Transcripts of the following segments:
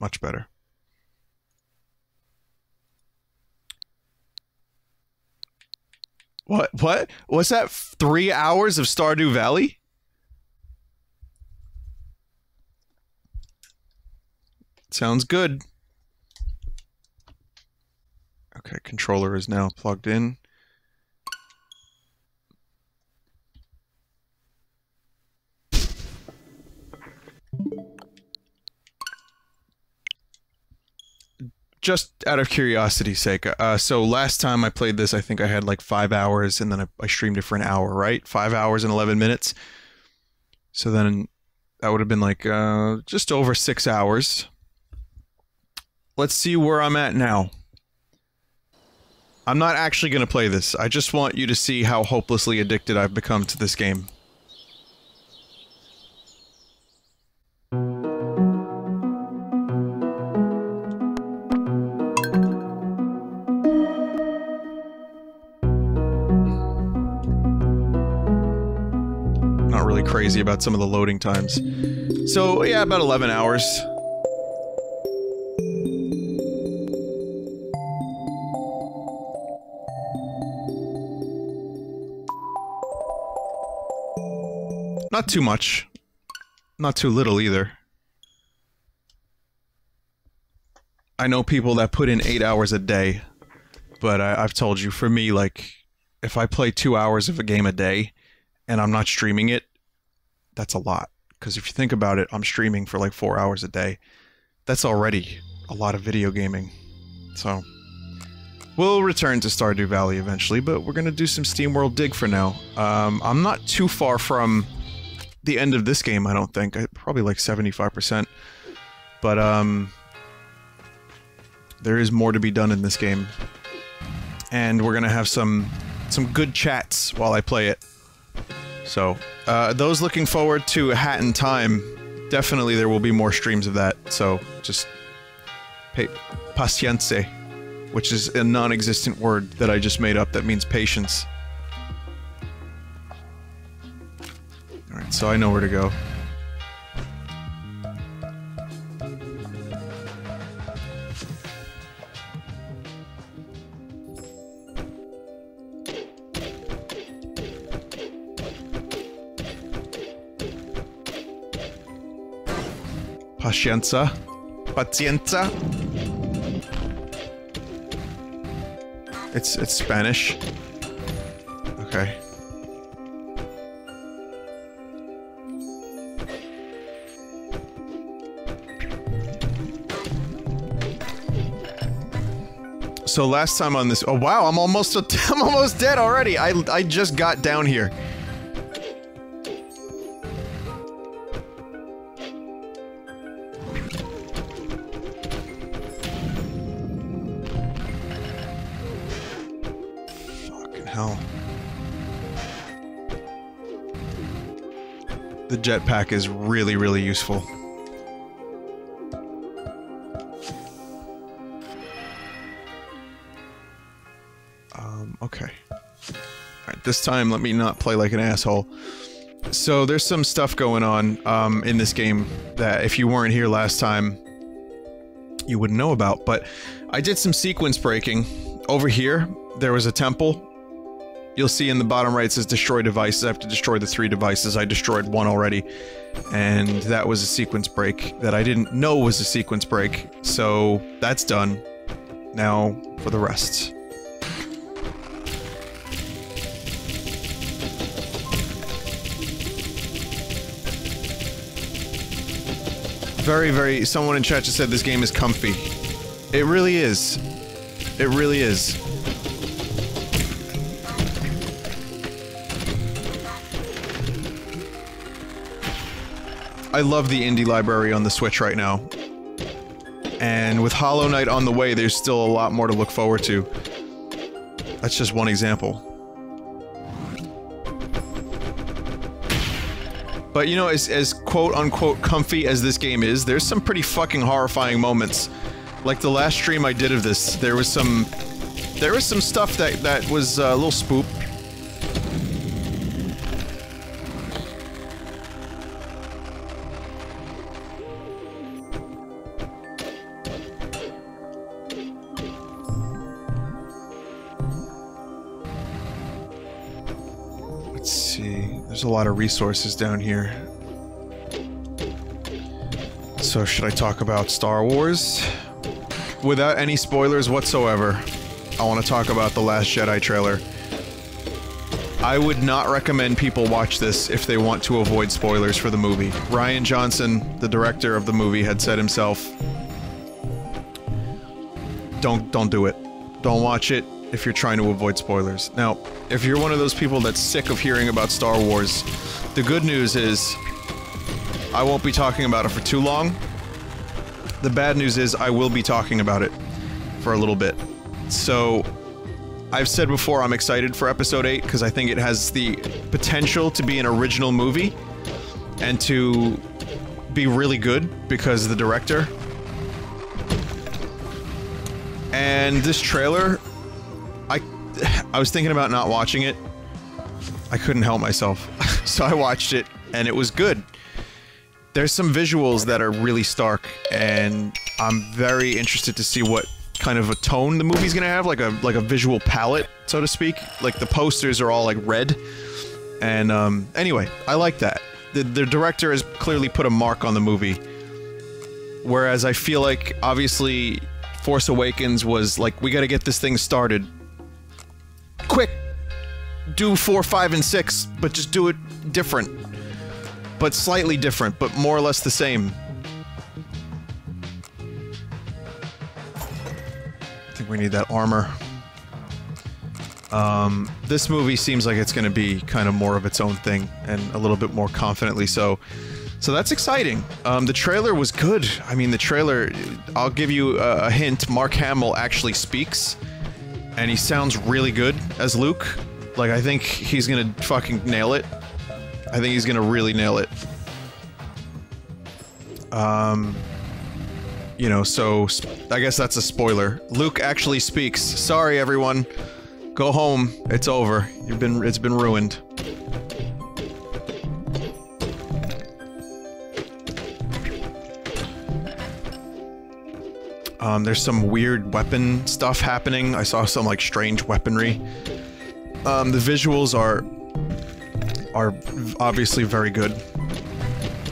Much better. What? What's that? 3 hours of Stardew Valley? Sounds good. Okay, controller is now plugged in. Just out of curiosity's sake, so last time I played this, I think I had like 5 hours, and then I streamed it for an hour, right? 5 hours and 11 minutes. So then that would have been like just over 6 hours. Let's see where I'm at now. I'm not actually going to play this. I just want you to see how hopelessly addicted I've become to this game. Not really crazy about some of the loading times. So, yeah, about 11 hours. Not too much. Not too little either. I know people that put in 8 hours a day, but I've told you, for me, like, if I play 2 hours of a game a day, and I'm not streaming it, that's a lot. Because if you think about it, I'm streaming for like 4 hours a day. That's already a lot of video gaming. So, we'll return to Stardew Valley eventually, but we're gonna do some SteamWorld Dig for now. I'm not too far from the end of this game, I don't think. Probably like 75%. But, there is more to be done in this game. And we're gonna have some good chats while I play it. So, those looking forward to Hat in Time, definitely there will be more streams of that, so just pacience, which is a non-existent word that I just made up that means patience. Alright, so I know where to go. Pacienza. Pacienza. It's Spanish. Okay. So last time on this— oh wow, I'm almost dead already. I just got down here. The jetpack is really, really useful. Okay. Alright, this time let me not play like an asshole. So there's some stuff going on, in this game that if you weren't here last time, you wouldn't know about, but I did some sequence breaking. Over here, there was a temple. You'll see in the bottom right it says destroy devices. I have to destroy the 3 devices. I destroyed 1 already. And that was a sequence break that I didn't know was a sequence break. So, that's done. Now, for the rest. Someone in chat just said this game is comfy. It really is. It really is. I love the indie library on the Switch right now. And with Hollow Knight on the way, there's still a lot more to look forward to. That's just one example. But you know, as quote-unquote comfy as this game is, there's some pretty fucking horrifying moments. Like the last stream I did of this, there was some stuff that was a little spook. There's a lot of resources down here. So should I talk about Star Wars? Without any spoilers whatsoever, I want to talk about The Last Jedi trailer. I would not recommend people watch this if they want to avoid spoilers for the movie. Rian Johnson, the director of the movie, had said himself, don't do it. Don't watch it if you're trying to avoid spoilers. Now, if you're one of those people that's sick of hearing about Star Wars, the good news is I won't be talking about it for too long. The bad news is I will be talking about it for a little bit. So, I've said before I'm excited for Episode 8 because I think it has the potential to be an original movie and to be really good because of the director. And this trailer, I was thinking about not watching it. I couldn't help myself. So I watched it and it was good. There's some visuals that are really stark and I'm very interested to see what kind of a tone the movie's gonna have, like a visual palette, so to speak. Like the posters are all like red. And anyway, I like that. The director has clearly put a mark on the movie. Whereas I feel like obviously Force Awakens was like, we gotta get this thing started. Quick! Do 4, 5, and 6, but just do it different. But slightly different, but more or less the same. I think we need that armor. This movie seems like it's gonna be kind of more of its own thing, and a little bit more confidently so. So that's exciting. The trailer was good. I mean, the trailer, I'll give you a hint, Mark Hamill actually speaks, and he sounds really good as Luke. Like, I think he's gonna fucking nail it. I think he's gonna really nail it. You know, so, I guess that's a spoiler. Luke actually speaks. Sorry, everyone. Go home. It's over. It's been ruined. There's some weird weapon stuff happening. I saw some, like, strange weaponry. The visuals are obviously very good.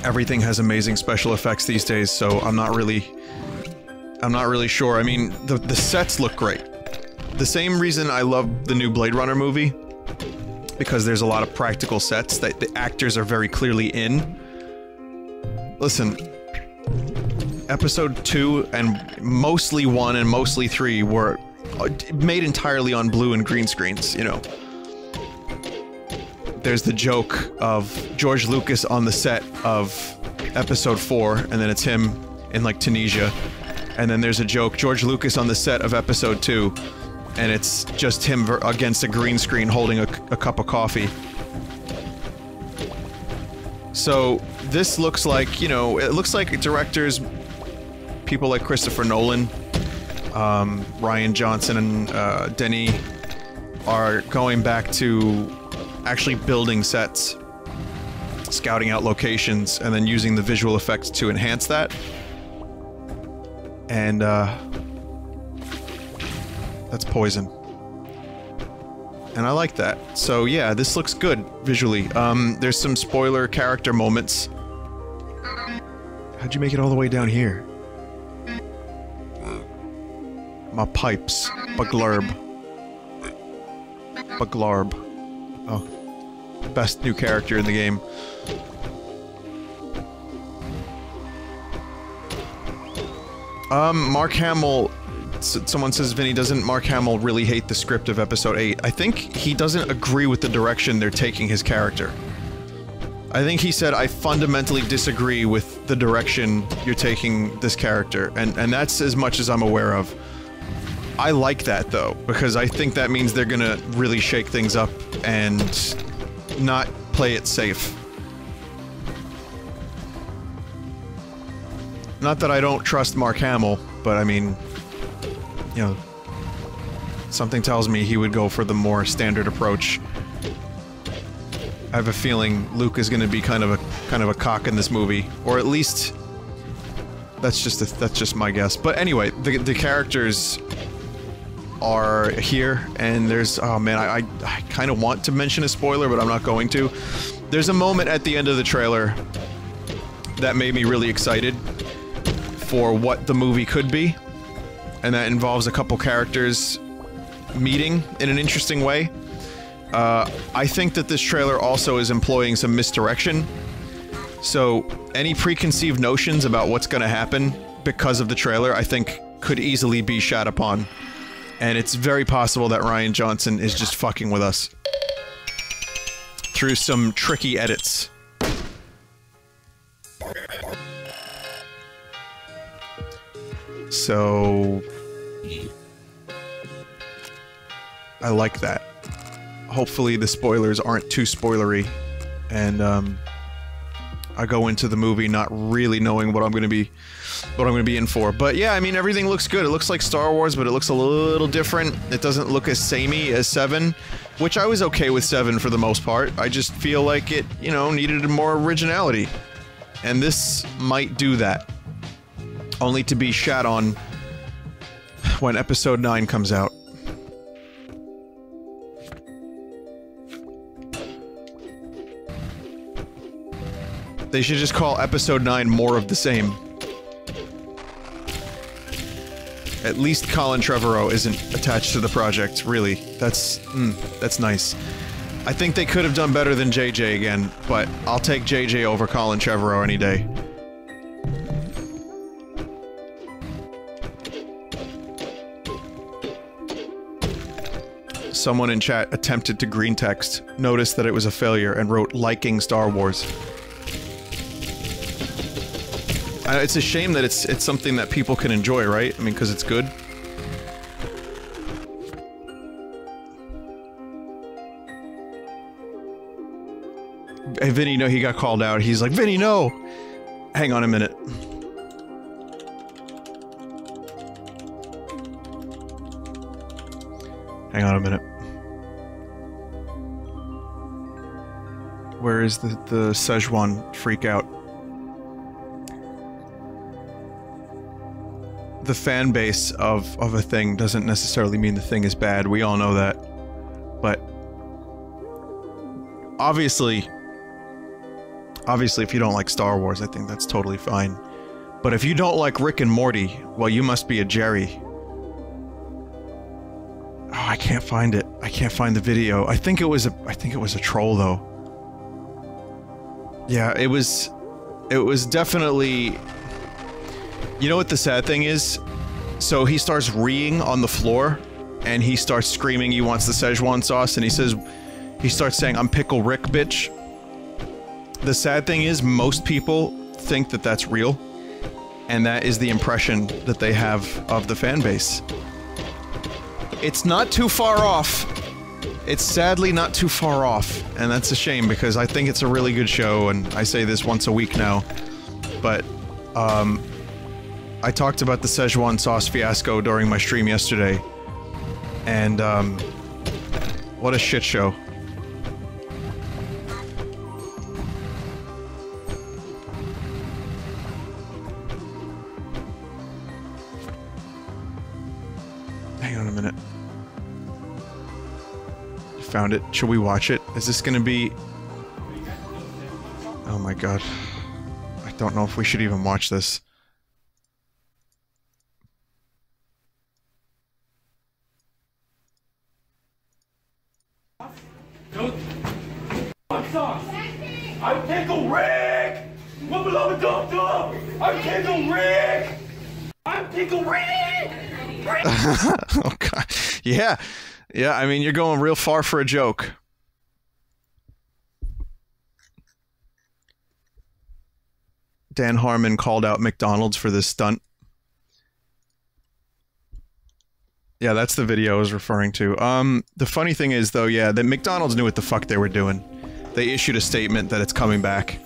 Everything has amazing special effects these days, so I'm not really sure. I mean, the sets look great. The same reason I love the new Blade Runner movie, because there's a lot of practical sets that the actors are very clearly in. Listen, Episode 2 and mostly 1 and mostly 3 were made entirely on blue and green screens, you know. There's the joke of George Lucas on the set of Episode 4, and then it's him in, like, Tunisia. And then there's a joke, George Lucas on the set of Episode 2, and it's just him against a green screen holding a cup of coffee. So, this looks like, you know, it looks like directors, people like Christopher Nolan, Rian Johnson and Denny are going back to actually building sets, scouting out locations, and then using the visual effects to enhance that. And, that's poison. And I like that. So yeah, this looks good, visually. There's some spoiler character moments. How'd you make it all the way down here? My pipes. Baglurb. Baglarb. Oh. Best new character in the game. Mark Hamill... Someone says, Vinny, doesn't Mark Hamill really hate the script of Episode 8? I think he doesn't agree with the direction they're taking his character. I think he said, I fundamentally disagree with the direction you're taking this character, and that's as much as I'm aware of. I like that, though, because I think that means they're gonna really shake things up and not play it safe. Not that I don't trust Mark Hamill, but I mean, you know, something tells me he would go for the more standard approach. I have a feeling Luke is going to be kind of a cock in this movie, or at least that's just my guess. But anyway, the characters are here, and there's, oh man, I kind of want to mention a spoiler, but I'm not going to. There's a moment at the end of the trailer that made me really excited for what the movie could be, and that involves a couple characters meeting in an interesting way. I think that this trailer also is employing some misdirection. So, any preconceived notions about what's gonna happen because of the trailer, I think, could easily be shat upon. And it's very possible that Rian Johnson is just fucking with us through some tricky edits. So... I like that. Hopefully the spoilers aren't too spoilery, and I go into the movie not really knowing what I'm gonna be in for. But yeah, I mean, everything looks good. It looks like Star Wars, but it looks a little different. It doesn't look as samey as 7, which I was okay with 7 for the most part. I just feel like it, you know, needed more originality. And this might do that. Only to be shat on when Episode 9 comes out. They should just call Episode 9 more of the same. At least Colin Trevorrow isn't attached to the project, really. That's nice. I think they could have done better than JJ again, but I'll take JJ over Colin Trevorrow any day. Someone in chat attempted to green text, noticed that it was a failure, and wrote, "Liking Star Wars." It's a shame that it's something that people can enjoy, right? I mean, because it's good. Hey, Vinny, no, he got called out. He's like, Vinny, no! Hang on a minute. Hang on a minute. Where is the Szechuan freak out? The fan base of a thing doesn't necessarily mean the thing is bad. We all know that. But obviously if you don't like Star Wars, I think that's totally fine. But if you don't like Rick and Morty, well, you must be a Jerry. Oh, I can't find it. I can't find the video. I think it was a troll though. Yeah, it was definitely. You know what the sad thing is? So he starts reeing on the floor, and he starts screaming he wants the Szechuan sauce, and he starts saying, "I'm Pickle Rick, bitch." The sad thing is, most people think that that's real, and that is the impression that they have of the fan base. It's not too far off. It's sadly not too far off, and that's a shame because I think it's a really good show, and I say this once a week now, but, I talked about the Szechuan sauce fiasco during my stream yesterday, and, what a shit show. Hang on a minute. You found it. Should we watch it? Is this gonna be... Oh my god. I don't know if we should even watch this. I'm Pickle Rick! What below the dump dump? I'm Pickle Rick! I'm Pickle Rick! Oh god. Yeah. Yeah, I mean, you're going real far for a joke. Dan Harmon called out McDonald's for this stunt. Yeah, that's the video I was referring to. The funny thing is, though, yeah, that McDonald's knew what the fuck they were doing. They issued a statement that it's coming back.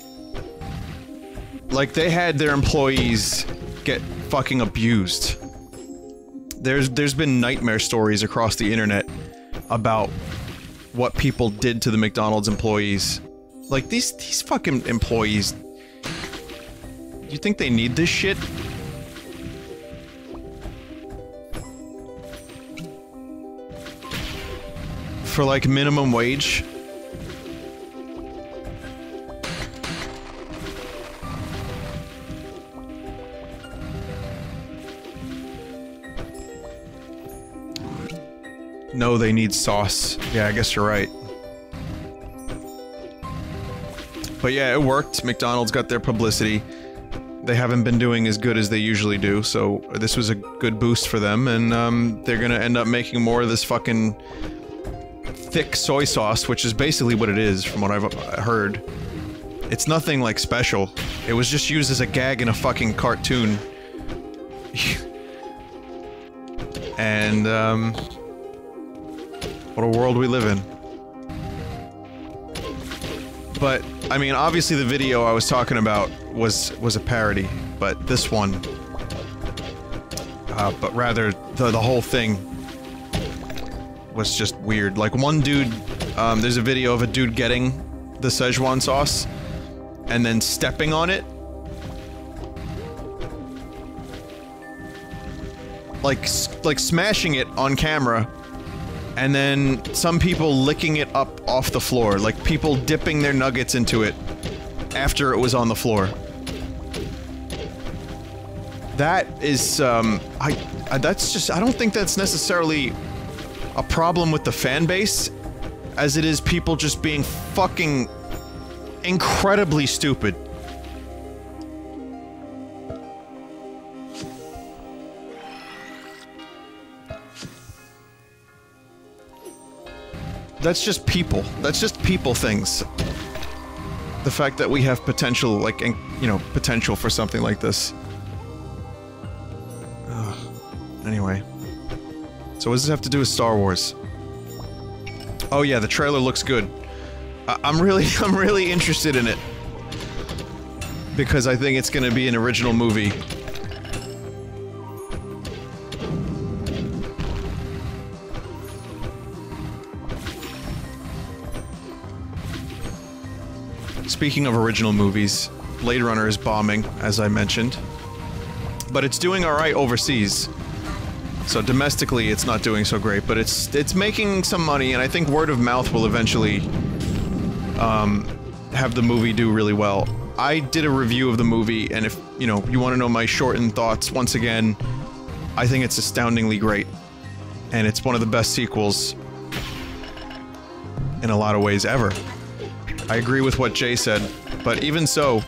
Like, they had their employees get fucking abused. There's been nightmare stories across the internet about what people did to the McDonald's employees. Like, these fucking employees... You think they need this shit? For, like, minimum wage? No, they need sauce. Yeah, I guess you're right. But yeah, it worked. McDonald's got their publicity. They haven't been doing as good as they usually do, so this was a good boost for them, and they're gonna end up making more of this fucking thick soy sauce, which is basically what it is, from what I've heard. It's nothing, like, special. It was just used as a gag in a fucking cartoon. And, what a world we live in. But, I mean, obviously the video I was talking about was a parody, but this one... but rather, the whole thing was just weird. Like, one dude, there's a video of a dude getting the Szechuan sauce, and then stepping on it. Like smashing it on camera, and then some people licking it up off the floor, like people dipping their nuggets into it after it was on the floor. That is, that's just, I don't think that's necessarily a problem with the fan base, as it is people just being fucking incredibly stupid. That's just people. That's just people things. The fact that we have potential, like, you know, potential for something like this. Anyway. So what does this have to do with Star Wars? Oh yeah, the trailer looks good. I'm really interested in it. Because I think it's gonna be an original movie. Speaking of original movies, Blade Runner is bombing, as I mentioned. But it's doing alright overseas. So domestically, it's not doing so great, but it's making some money, and I think word of mouth will eventually have the movie do really well. I did a review of the movie, and if, you know, you want to know my shortened thoughts, once again, I think it's astoundingly great. And it's one of the best sequels in a lot of ways ever. I agree with what Jay said, but even so,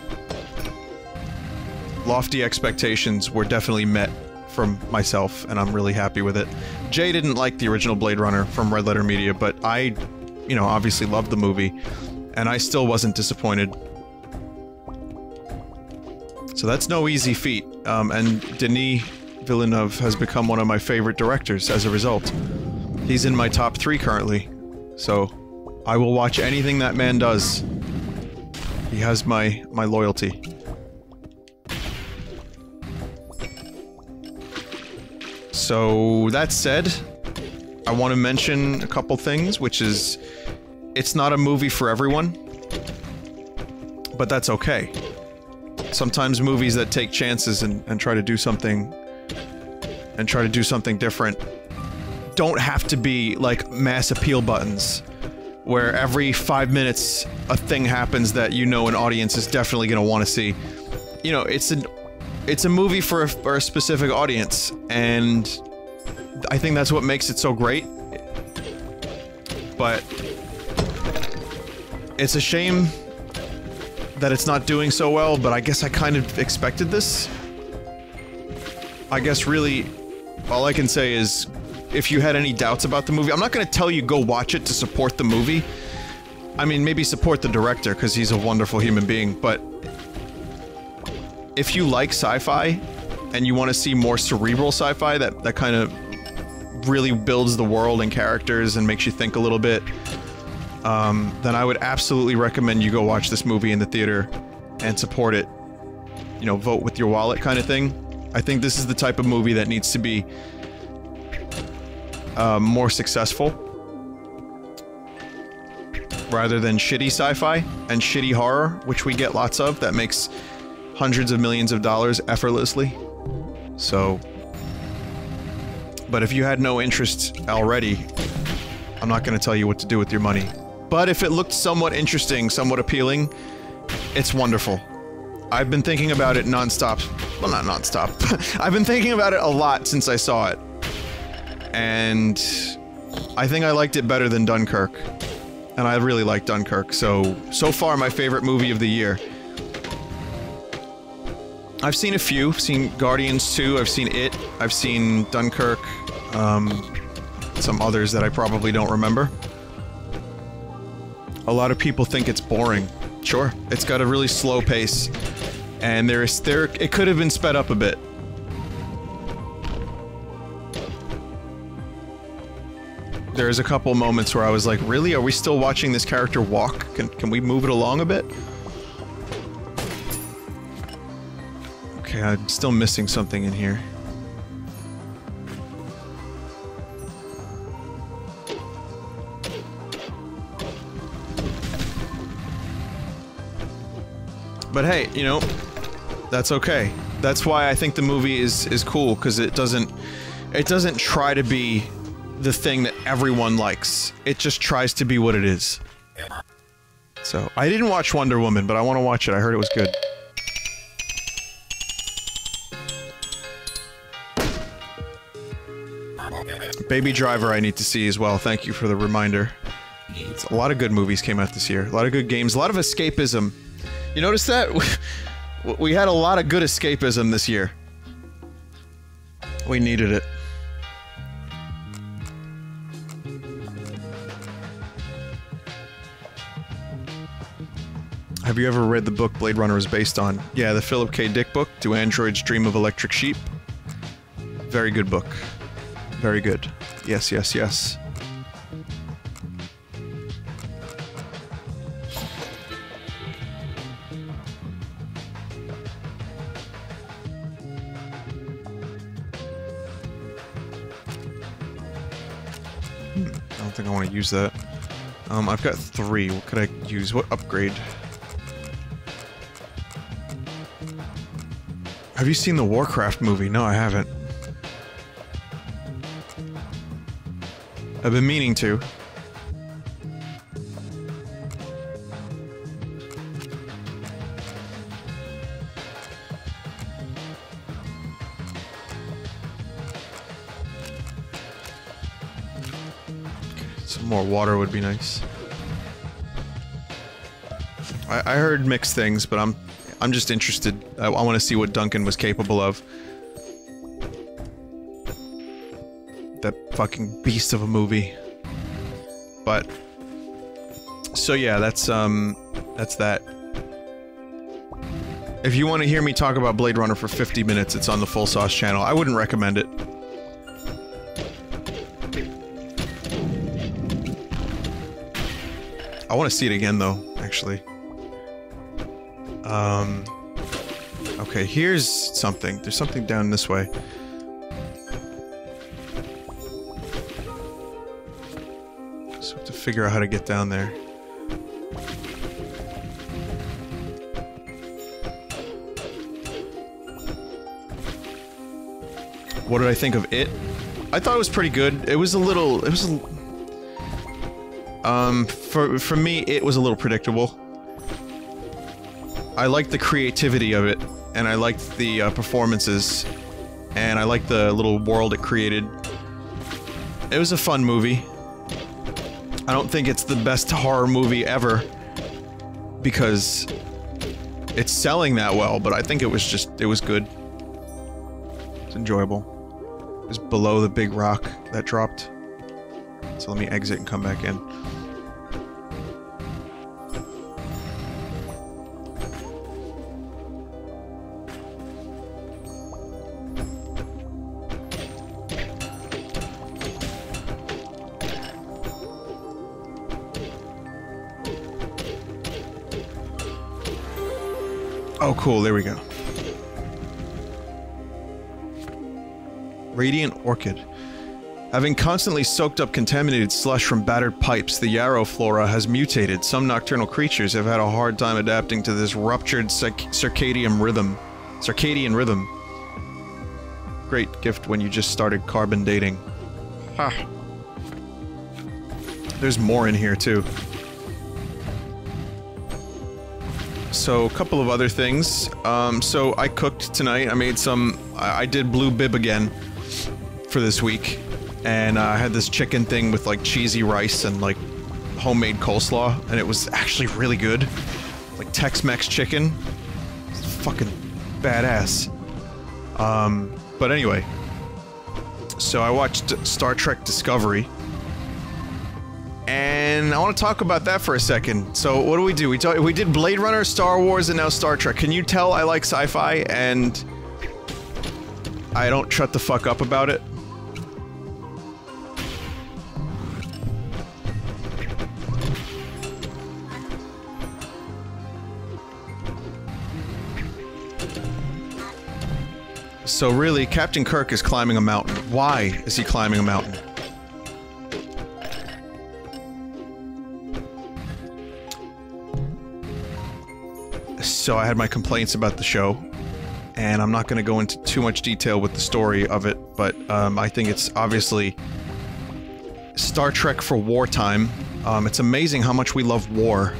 lofty expectations were definitely met from myself, and I'm really happy with it. Jay didn't like the original Blade Runner from Red Letter Media, but I, you know, obviously loved the movie, and I still wasn't disappointed. So that's no easy feat, and Denis Villeneuve has become one of my favorite directors as a result. He's in my top 3 currently, so I will watch anything that man does. He has my loyalty. So, that said, I want to mention a couple things, which is, it's not a movie for everyone, but that's okay. Sometimes movies that take chances and try to do something, different, don't have to be like mass appeal buttons, where every 5 minutes a thing happens that you know an audience is definitely gonna want to see. You know, it's a movie for a specific audience, and I think that's what makes it so great. But it's a shame that it's not doing so well, but I guess I kind of expected this. I guess really, all I can say is, if you had any doubts about the movie, I'm not gonna tell you go watch it to support the movie. I mean, maybe support the director, because he's a wonderful human being, but if you like sci-fi, and you want to see more cerebral sci-fi that kind of really builds the world and characters and makes you think a little bit, then I would absolutely recommend you go watch this movie in the theater and support it. You know, vote with your wallet kind of thing. I think this is the type of movie that needs to be more successful, rather than shitty sci-fi and shitty horror, which we get lots of, that makes hundreds of millions of dollars effortlessly. So, but if you had no interest already, I'm not going to tell you what to do with your money. But if it looked somewhat interesting, somewhat appealing, it's wonderful. I've been thinking about it non-stop. Well, not non-stop. I've been thinking about it a lot since I saw it. And I think I liked it better than Dunkirk. And I really like Dunkirk, so far my favorite movie of the year. I've seen a few. I've seen Guardians 2, I've seen It, I've seen Dunkirk, some others that I probably don't remember. A lot of people think it's boring. Sure, it's got a really slow pace, and it could have been sped up a bit. There's a couple moments where I was like, really? Are we still watching this character walk? Can we move it along a bit? Okay, I'm still missing something in here. But hey, you know, that's okay. That's why I think the movie is cool, because it doesn't try to be the thing that everyone likes. It just tries to be what it is. So, I didn't watch Wonder Woman, but I want to watch it. I heard it was good. Baby Driver I need to see as well. Thank you for the reminder. A lot of good movies came out this year. A lot of good games. A lot of escapism. You notice that? We had a lot of good escapism this year. We needed it. Have you ever read the book Blade Runner is based on? Yeah, the Philip K. Dick book, Do Androids Dream of Electric Sheep? Very good book. Very good. Yes, yes, yes. I don't think I want to use that. I've got 3. What could I use? What upgrade? Have you seen the Warcraft movie? No, I haven't. I've been meaning to. Some more water would be nice. I heard mixed things, but I'm just interested. I want to see what Duncan was capable of. That fucking beast of a movie. But so yeah, that's that. If you want to hear me talk about Blade Runner for 50 minutes, it's on the Full Sauce channel. I wouldn't recommend it. I want to see it again though, actually. Okay, here's something. There's something down this way. So I have to figure out how to get down there. What did I think of it? I thought it was pretty good. It was a little... for me, it was a little predictable. I liked the creativity of it, and I liked the performances, and I liked the little world it created. It was a fun movie. I don't think it's the best horror movie ever, because it's selling that well, but I think it was just, it was good. It's enjoyable. It was below the big rock that dropped. So let me exit and come back in. Oh, cool, there we go. Radiant Orchid. Having constantly soaked up contaminated slush from battered pipes, the yarrow flora has mutated. Some nocturnal creatures have had a hard time adapting to this ruptured circadian rhythm. Great gift when you just started carbon dating. Ha. There's more in here, too. So, a couple of other things. So I cooked tonight. I made some... I did blue bib again for this week. and I had this chicken thing with like cheesy rice and like homemade coleslaw, and it was actually really good. Like Tex-Mex chicken. It's fucking badass. But anyway. So I watched Star Trek Discovery. And I want to talk about that for a second. So what do? We did Blade Runner, Star Wars, and now Star Trek. Can you tell I like sci-fi and I don't shut the fuck up about it? So really, Captain Kirk is climbing a mountain. Why is he climbing a mountain? So I had my complaints about the show, and I'm not going to go into too much detail with the story of it, but I think it's obviously Star Trek for wartime. It's amazing how much we love war.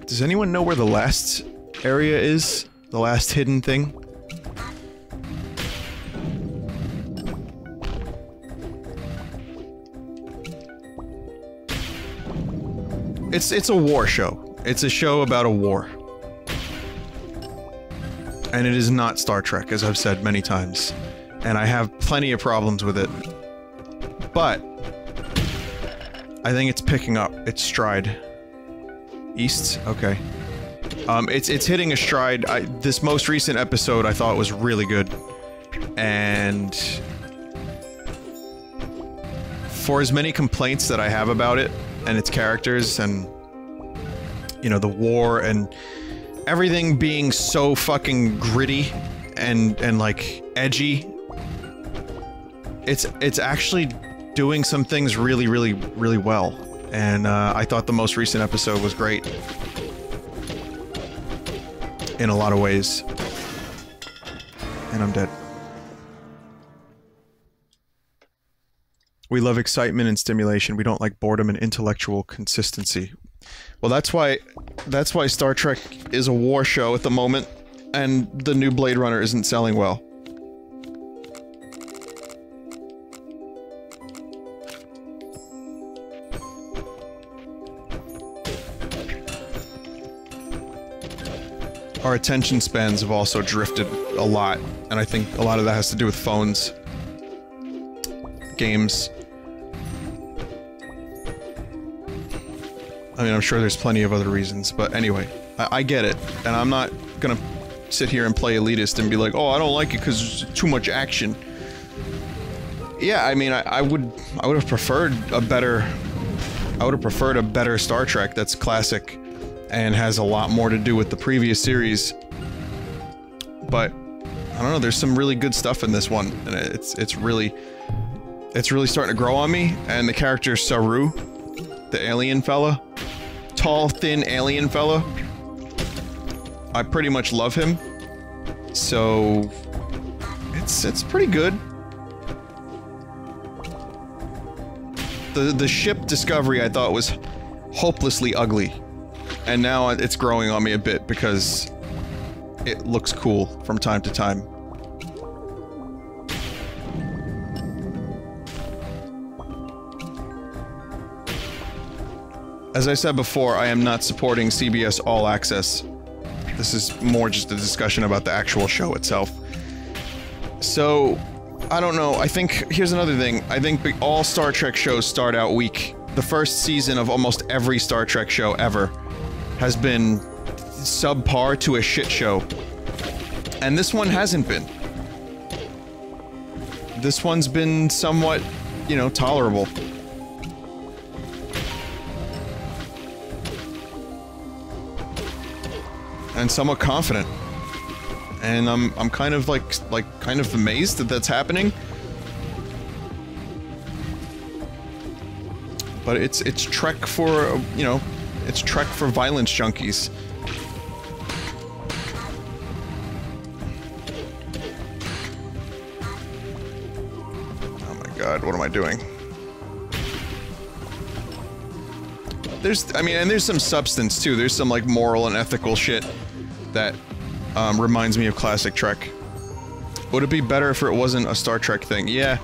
Does anyone know where the last area is? The last hidden thing? It's a war show. It's a show about a war. And it is not Star Trek, as I've said many times. And I have plenty of problems with it. But I think it's picking up its stride. East? Okay. It's hitting a stride. This most recent episode I thought was really good. And for as many complaints that I have about it, and its characters, and you know, the war, and everything being so fucking gritty and like edgy, it's actually doing some things really well. And I thought the most recent episode was great in a lot of ways. And I'm dead. We love excitement and stimulation. We don't like boredom and intellectual consistency. Well, that's why Star Trek is a war show at the moment, and the new Blade Runner isn't selling well. Our attention spans have also drifted a lot, and I think a lot of that has to do with phones, games. I mean, I'm sure there's plenty of other reasons, but anyway, I get it, and I'm not gonna sit here and play elitist and be like, oh, I don't like it because there's too much action. Yeah, I mean, I would have preferred a better Star Trek that's classic and has a lot more to do with the previous series. But I don't know, there's some really good stuff in this one, and it's really starting to grow on me. And the character Saru, the alien fella, tall, thin alien fella, I pretty much love him. So it's pretty good. The ship Discovery I thought was hopelessly ugly, and now it's growing on me a bit because it looks cool from time to time. As I said before, I am not supporting CBS All Access. This is more just a discussion about the actual show itself. So, I don't know, I think, here's another thing, I think all Star Trek shows start out weak. The first season of almost every Star Trek show ever has been subpar to a shit show. And this one hasn't been. This one's been somewhat, you know, tolerable. And somewhat confident. And I'm kind of kind of amazed that that's happening. But it's Trek for, you know, it's Trek for violence junkies. Oh my god, what am I doing? There's some substance too. There's some like moral and ethical shit that reminds me of classic Trek. Would it be better if it wasn't a Star Trek thing? Yeah,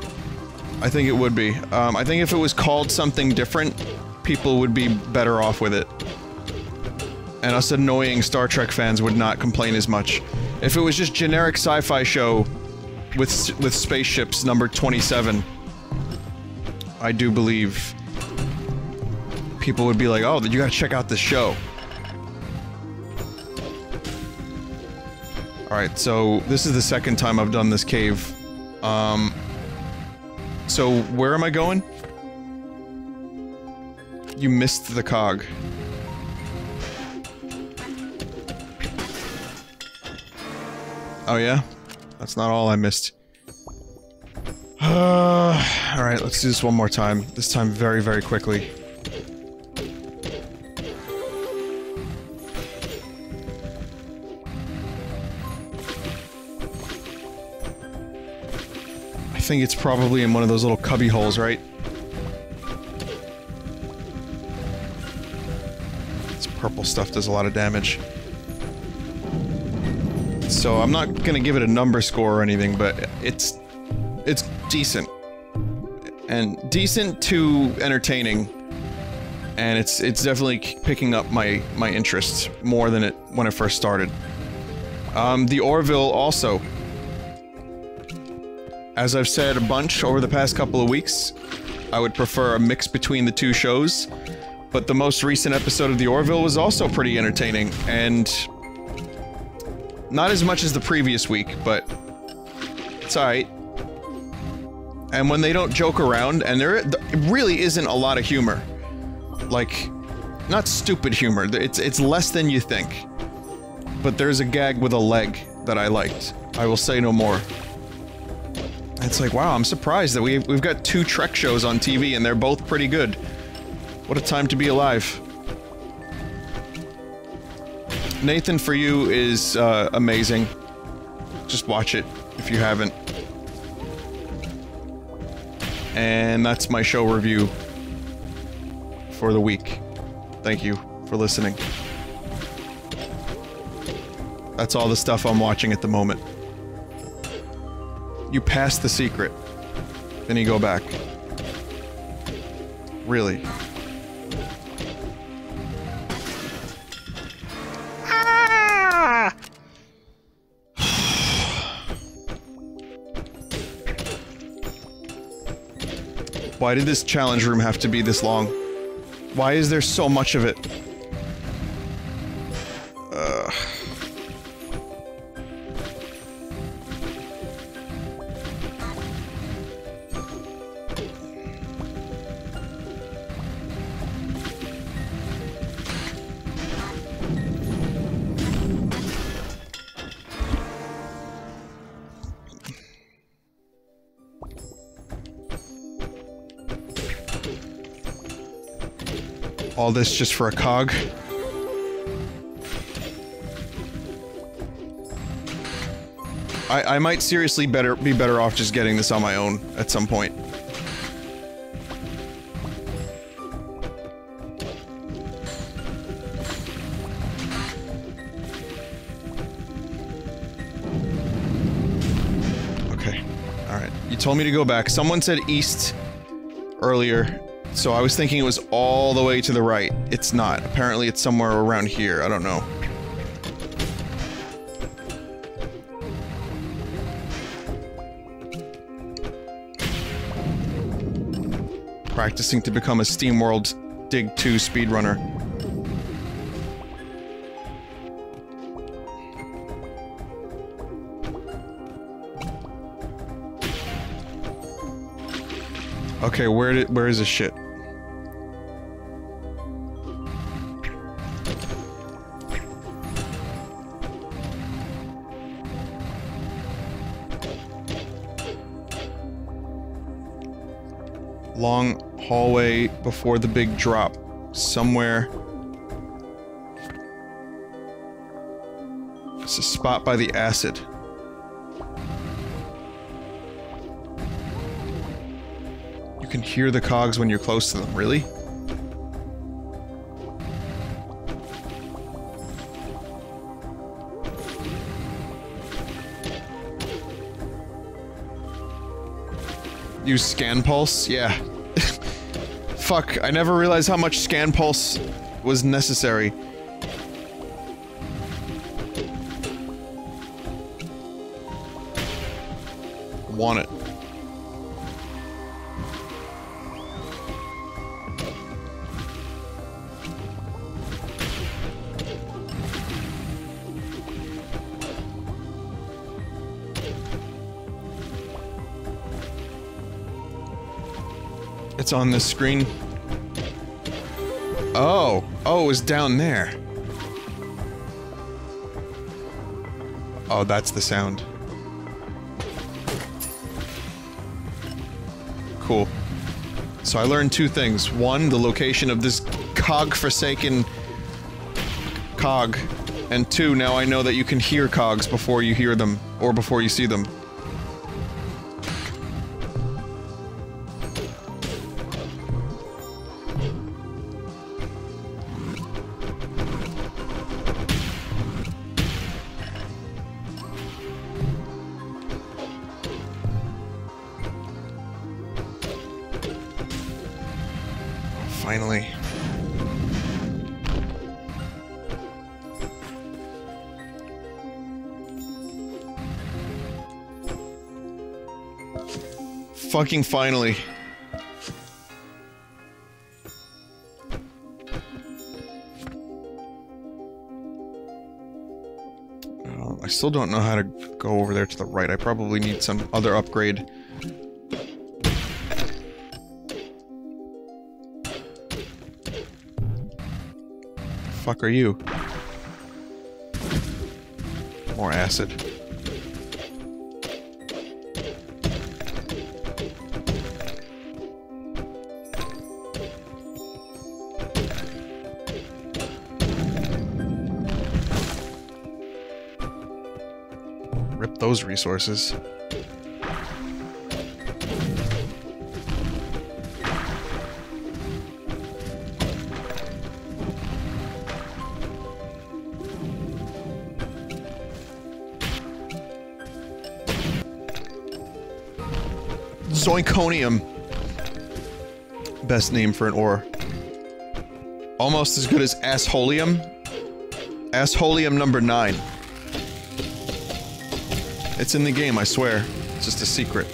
I think it would be. I think if it was called something different, people would be better off with it. And us annoying Star Trek fans would not complain as much. If it was just generic sci-fi show with spaceships number 27, I do believe people would be like, oh, you gotta check out this show. Alright, so this is the second time I've done this cave. So where am I going? You missed the cog. Oh yeah? That's not all I missed. Alright, let's do this one more time. This time very, very quickly. I think it's probably in one of those little cubby holes, right? This purple stuff does a lot of damage. So I'm not gonna give it a number score or anything, but it's decent. And decent to entertaining. And it's definitely picking up my interest more than when it first started. The Orville also. As I've said a bunch over the past couple of weeks, I would prefer a mix between the two shows, but the most recent episode of The Orville was also pretty entertaining, and not as much as the previous week, but it's alright. And when they don't joke around, and there really isn't a lot of humor. Like, not stupid humor, it's less than you think. But there's a gag with a leg that I liked. I will say no more. It's like, wow, I'm surprised that we've got 2 Trek shows on TV and they're both pretty good. What a time to be alive. Nathan For You is amazing. Just watch it if you haven't. And that's my show review for the week. Thank you for listening. That's all the stuff I'm watching at the moment. You passed the secret. Then you go back. Really? Ah! Why did this challenge room have to be this long? Why is there so much of it? All this just for a cog? I might seriously be better off just getting this on my own at some point. Okay. Alright. You told me to go back. Someone said east earlier. So I was thinking it was all the way to the right. It's not. Apparently it's somewhere around here. I don't know. Practicing to become a SteamWorld Dig 2 speedrunner. Okay, where is this shit? Long hallway before the big drop. Somewhere. It's a spot by the acid. You can hear the cogs when you're close to them, really? Use scan pulse? Yeah. Fuck, I never realized how much scan pulse was necessary. Want it. It's on this screen. Oh. Oh, it was down there. Oh, that's the sound. Cool. So I learned two things. One, the location of this cog-forsaken cog. And two, now I know that you can hear cogs before you hear them, or before you see them. Finally. Fucking finally. I still don't know how to go over there to the right. I probably need some other upgrade. Fuck are you? More acid. Rip those resources. Zoinconium. Best name for an ore. Almost as good as Assholium. Assholium number 9. It's in the game, I swear. It's just a secret.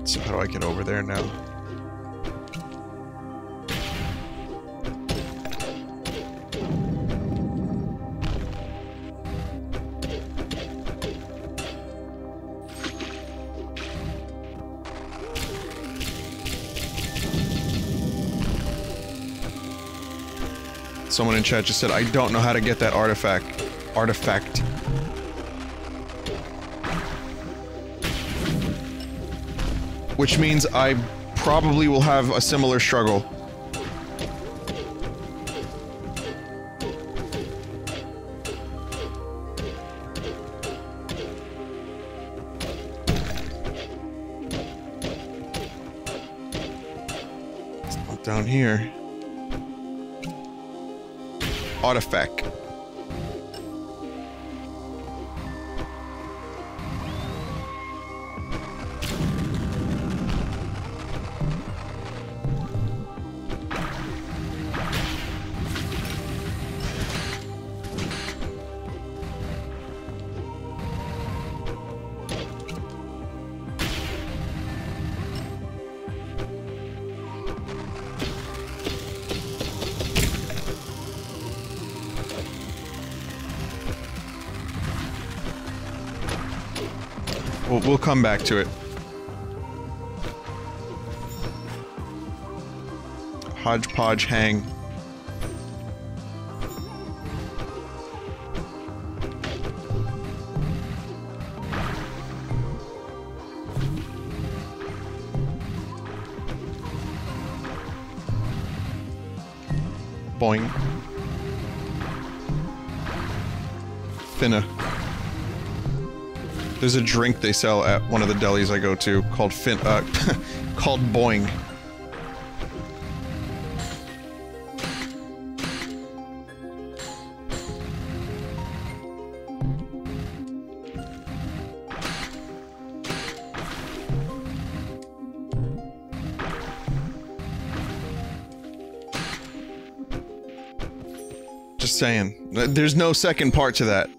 So how do I get over there now? Someone in chat just said, I don't know how to get that artifact. Which means I probably will have a similar struggle. It's not down here. Artifact. We'll come back to it. Hodgepodge hang. Boing. Finna. There's a drink they sell at one of the delis I go to called called Boing. Just saying. There's no second part to that.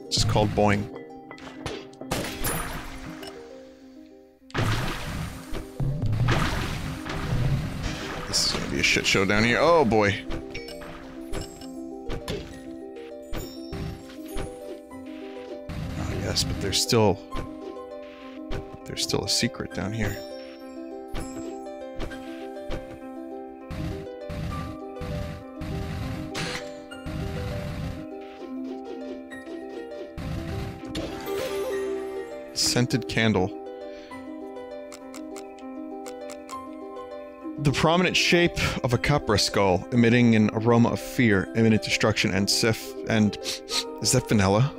It's just called boing. This is gonna be a shit show down here. Oh boy. Oh yes, but there's still a secret down here. Scented candle. The prominent shape of a capra skull, emitting an aroma of fear, imminent destruction, and Sif. And is that vanilla?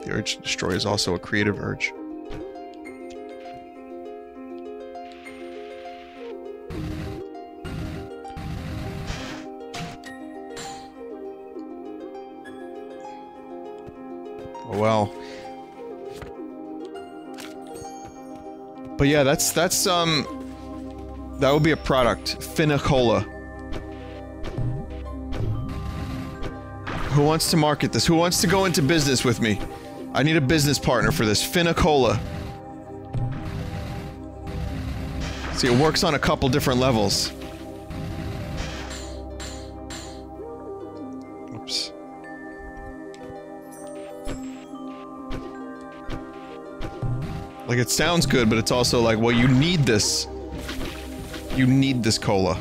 The urge to destroy is also a creative urge. Oh well. But yeah, that would be a product. Finna-Cola. Who wants to market this? Who wants to go into business with me? I need a business partner for this. Finna-Cola. See, it works on a couple different levels. Oops. Like, it sounds good, but it's also like, well, you need this. You need this cola.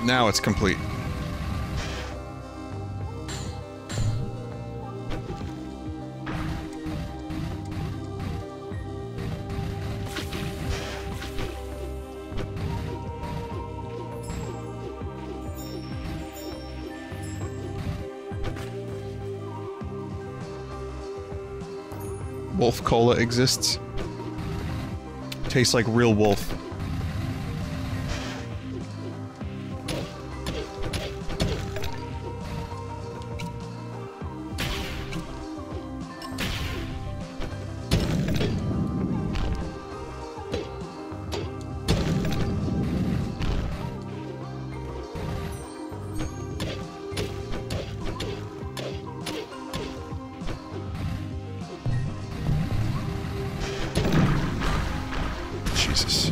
Now it's complete. Wolf Cola exists. Tastes like real wolf. Jesus.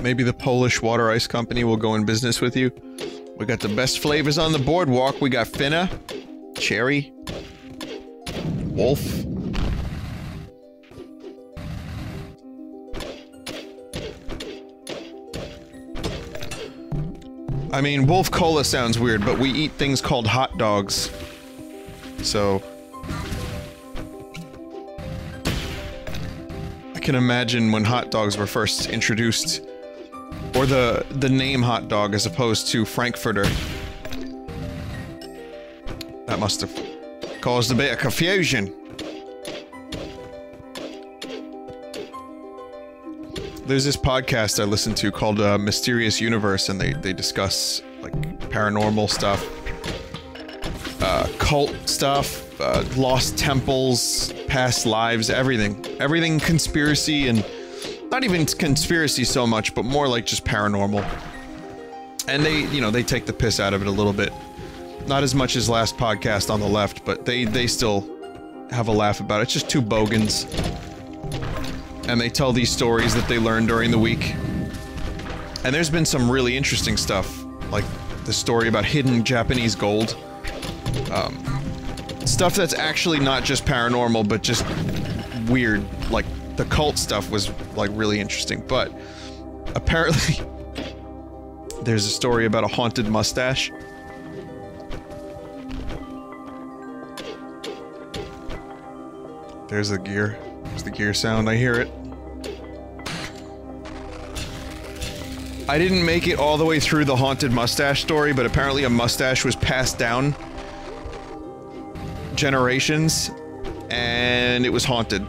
Maybe the Polish water ice company will go in business with you. We got the best flavors on the boardwalk. We got Finna, Cherry, Wolf. I mean, Wolf Cola sounds weird, but we eat things called hot dogs. So... I can imagine when hot dogs were first introduced. Or the name hot dog as opposed to Frankfurter. That must have caused a bit of confusion. There's this podcast I listen to called Mysterious Universe, and they discuss like paranormal stuff, cult stuff, lost temples, past lives, everything. Everything conspiracy and not even conspiracy so much, but more like just paranormal. And they, you know, they take the piss out of it a little bit. Not as much as last podcast on the left, but they still have a laugh about it. It's just two bogans. And they tell these stories that they learned during the week. And there's been some really interesting stuff, like the story about hidden Japanese gold. Stuff that's actually not just paranormal, but just weird, like, the cult stuff was, like, really interesting, but apparently there's a story about a haunted mustache. There's the gear. There's the gear sound, I hear it. I didn't make it all the way through the haunted mustache story, but apparently a mustache was passed down generations, and it was haunted.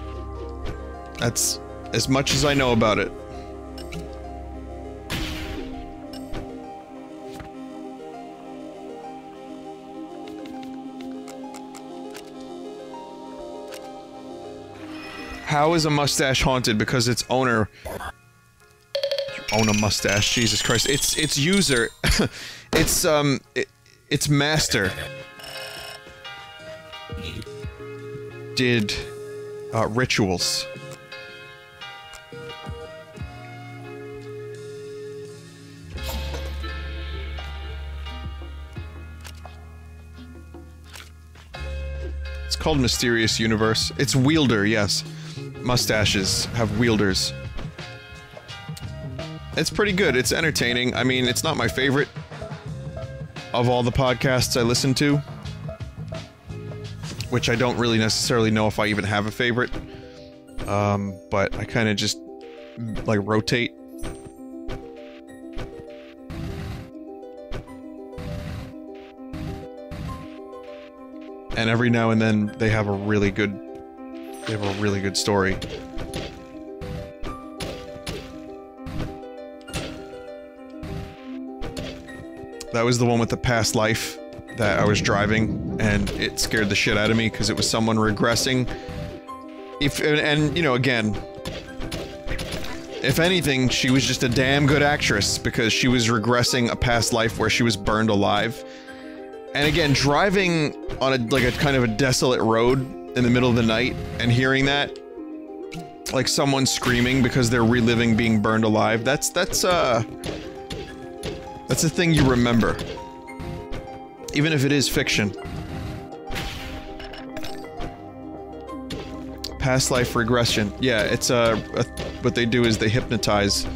That's as much as I know about it. How is a mustache haunted? Because its owner... You own a mustache, Jesus Christ. Its user... its master... did... rituals. It's called Mysterious Universe. It's wielder, yes. Mustaches have wielders. It's pretty good. It's entertaining. I mean, it's not my favorite of all the podcasts I listen to, which I don't really necessarily know if I even have a favorite. But I kind of just, like, rotate. And every now and then they have a really good story. That was the one with the past life that I was driving, and it scared the shit out of me because it was someone regressing. And, you know, again, if anything, she was just a damn good actress because she was regressing a past life where she was burned alive. And again, driving on a kind of a desolate road in the middle of the night and hearing that, like someone screaming because they're reliving being burned alive, that's a thing you remember. Even if it is fiction. Past life regression. Yeah, it's what they do is they hypnotize.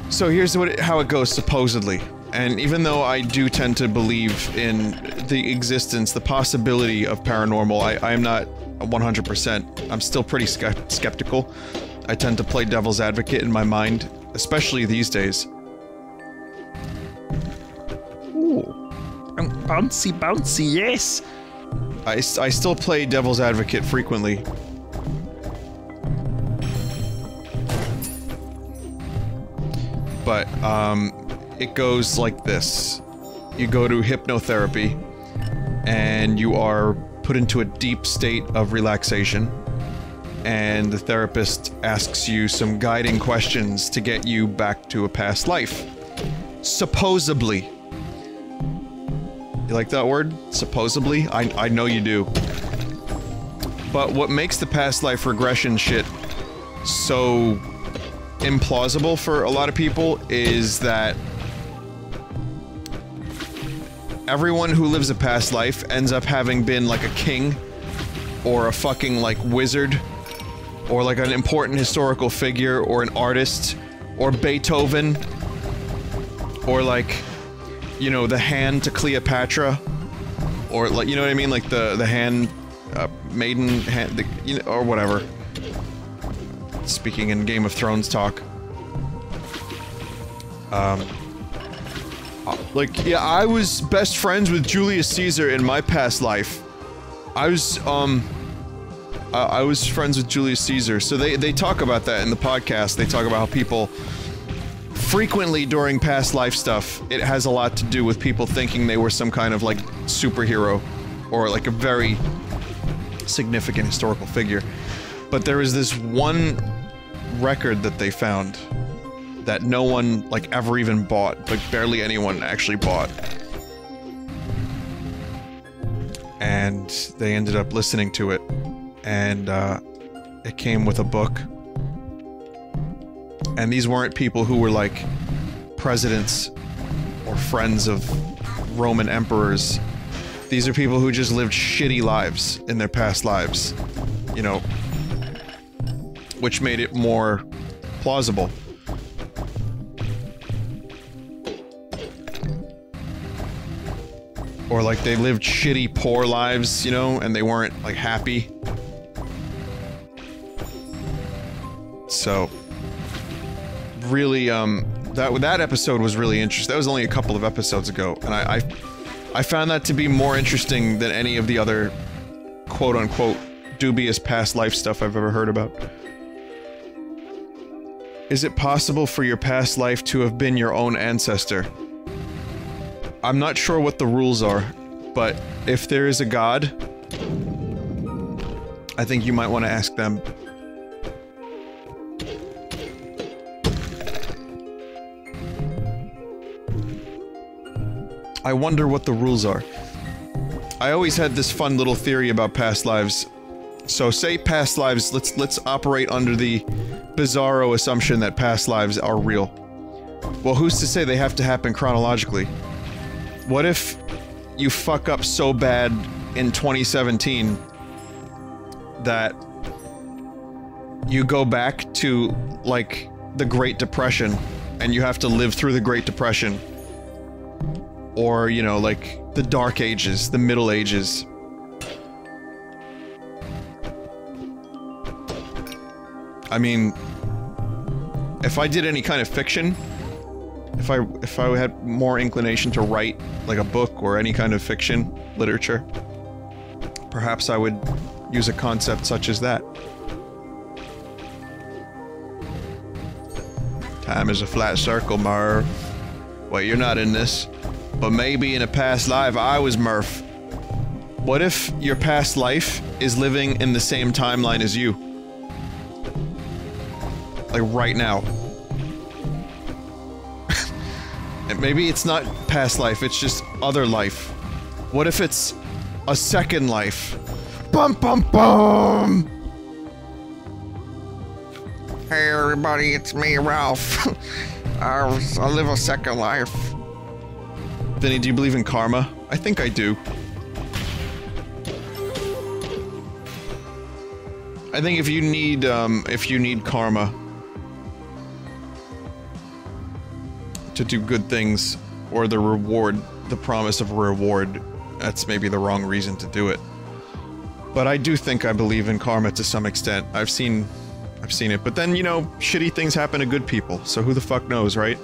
So here's how it goes, supposedly. And even though I do tend to believe in the existence, the possibility of paranormal, I am not 100%. I'm still pretty skeptical. I tend to play devil's advocate in my mind, especially these days. Ooh. Bouncy, bouncy, yes! I still play devil's advocate frequently. But, it goes like this. You go to hypnotherapy, and you are put into a deep state of relaxation, and the therapist asks you some guiding questions to get you back to a past life. Supposedly. You like that word? Supposedly? I know you do. But what makes the past life regression shit so implausible for a lot of people is that everyone who lives a past life ends up having been like a king, or a fucking like wizard, or like an important historical figure, or an artist, or Beethoven, or like, you know, the hand to Cleopatra, or like, you know what I mean, like the hand, maiden hand, you know, or whatever. Speaking in Game of Thrones talk. Like, yeah, I was best friends with Julius Caesar in my past life. I was friends with Julius Caesar, so they talk about that in the podcast. They talk about how people frequently during past life stuff, it has a lot to do with people thinking they were some kind of like superhero or like a very significant historical figure. But there is this one record that they found that no one like ever even bought, like barely anyone actually bought. And they ended up listening to it, and it came with a book. And these weren't people who were like presidents or friends of Roman emperors. These are people who just lived shitty lives in their past lives. You know, which made it more plausible. Or like they lived shitty, poor lives, you know, and they weren't like happy. So, really, that episode was really interesting. That was only a couple of episodes ago, and I found that to be more interesting than any of the other quote-unquote dubious past life stuff I've ever heard about. Is it possible for your past life to have been your own ancestor? I'm not sure what the rules are, but if there is a god, I think you might want to ask them. I wonder what the rules are. I always had this fun little theory about past lives. So say past lives, let's operate under the bizarro assumption that past lives are real. Well, who's to say they have to happen chronologically? What if you fuck up so bad in 2017 that you go back to, like, the Great Depression and you have to live through the Great Depression? Or, you know, like, the Dark Ages, the Middle Ages. I mean, if I did any kind of fiction, if I had more inclination to write, like, a book or any kind of fiction, literature, perhaps I would use a concept such as that. Time is a flat circle, Merv. Well, you're not in this. But maybe in a past life, I was Murph. What if your past life is living in the same timeline as you? Like, right now. And maybe it's not past life, it's just other life. What if it's a second life? Bum bum bum! Hey everybody, it's me, Ralph. I live a second life. Vinny, do you believe in karma? I think I do. I think if you need karma to do good things, or the reward, the promise of a reward, that's maybe the wrong reason to do it. But I do think I believe in karma to some extent. I've seen it, but then, you know, shitty things happen to good people, so who the fuck knows, right?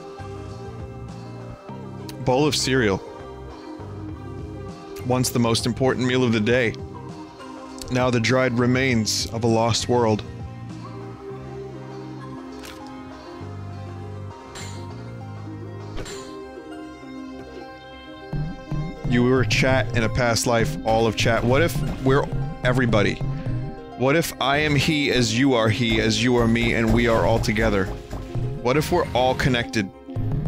Bowl of cereal. Once the most important meal of the day. Now the dried remains of a lost world. You were chat in a past life, all of chat. What if we're everybody? What if I am he as you are me, and we are all together? What if we're all connected?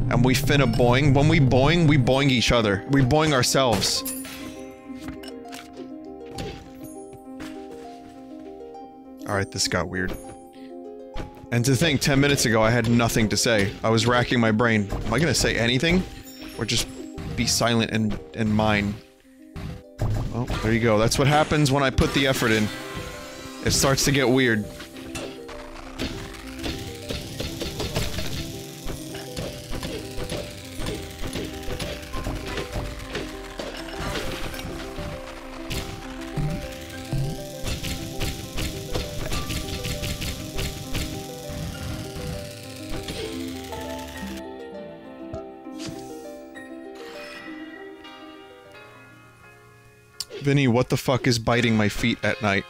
And we finna boing? When we boing each other. We boing ourselves. Alright, this got weird. And to think, 10 minutes ago I had nothing to say. I was racking my brain. Am I gonna say anything? Or just be silent and mine? Well, there you go. That's what happens when I put the effort in. It starts to get weird. Vinny, what the fuck is biting my feet at night?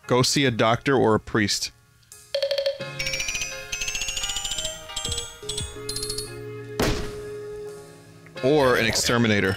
Go see a doctor or a priest. Or an exterminator.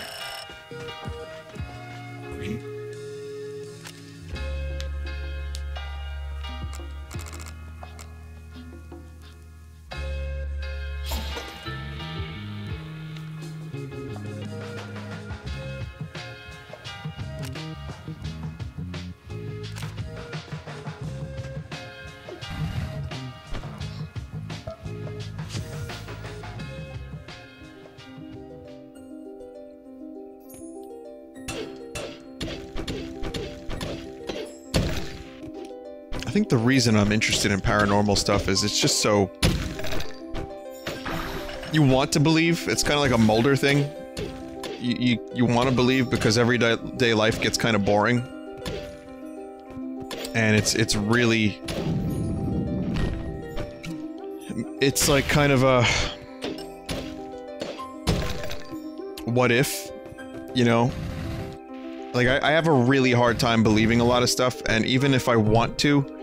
I think the reason I'm interested in paranormal stuff is it's just so... You want to believe. It's kind of like a Mulder thing. You want to believe because everyday life gets kind of boring. And it's really... It's like kind of a... What if? You know? Like, I have a really hard time believing a lot of stuff, and even if I want to,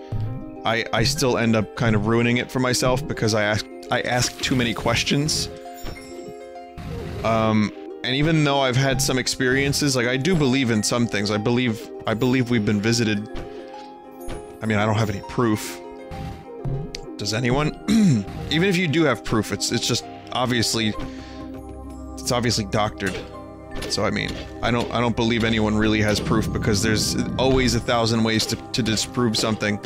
I still end up kind of ruining it for myself because I ask too many questions. And even though I've had some experiences, like, I do believe in some things. I believe we've been visited. I mean, I don't have any proof. Does anyone? Even if you do have proof, it's just obviously... It's obviously doctored. So I mean, I don't believe anyone really has proof because there's always 1,000 ways to disprove something.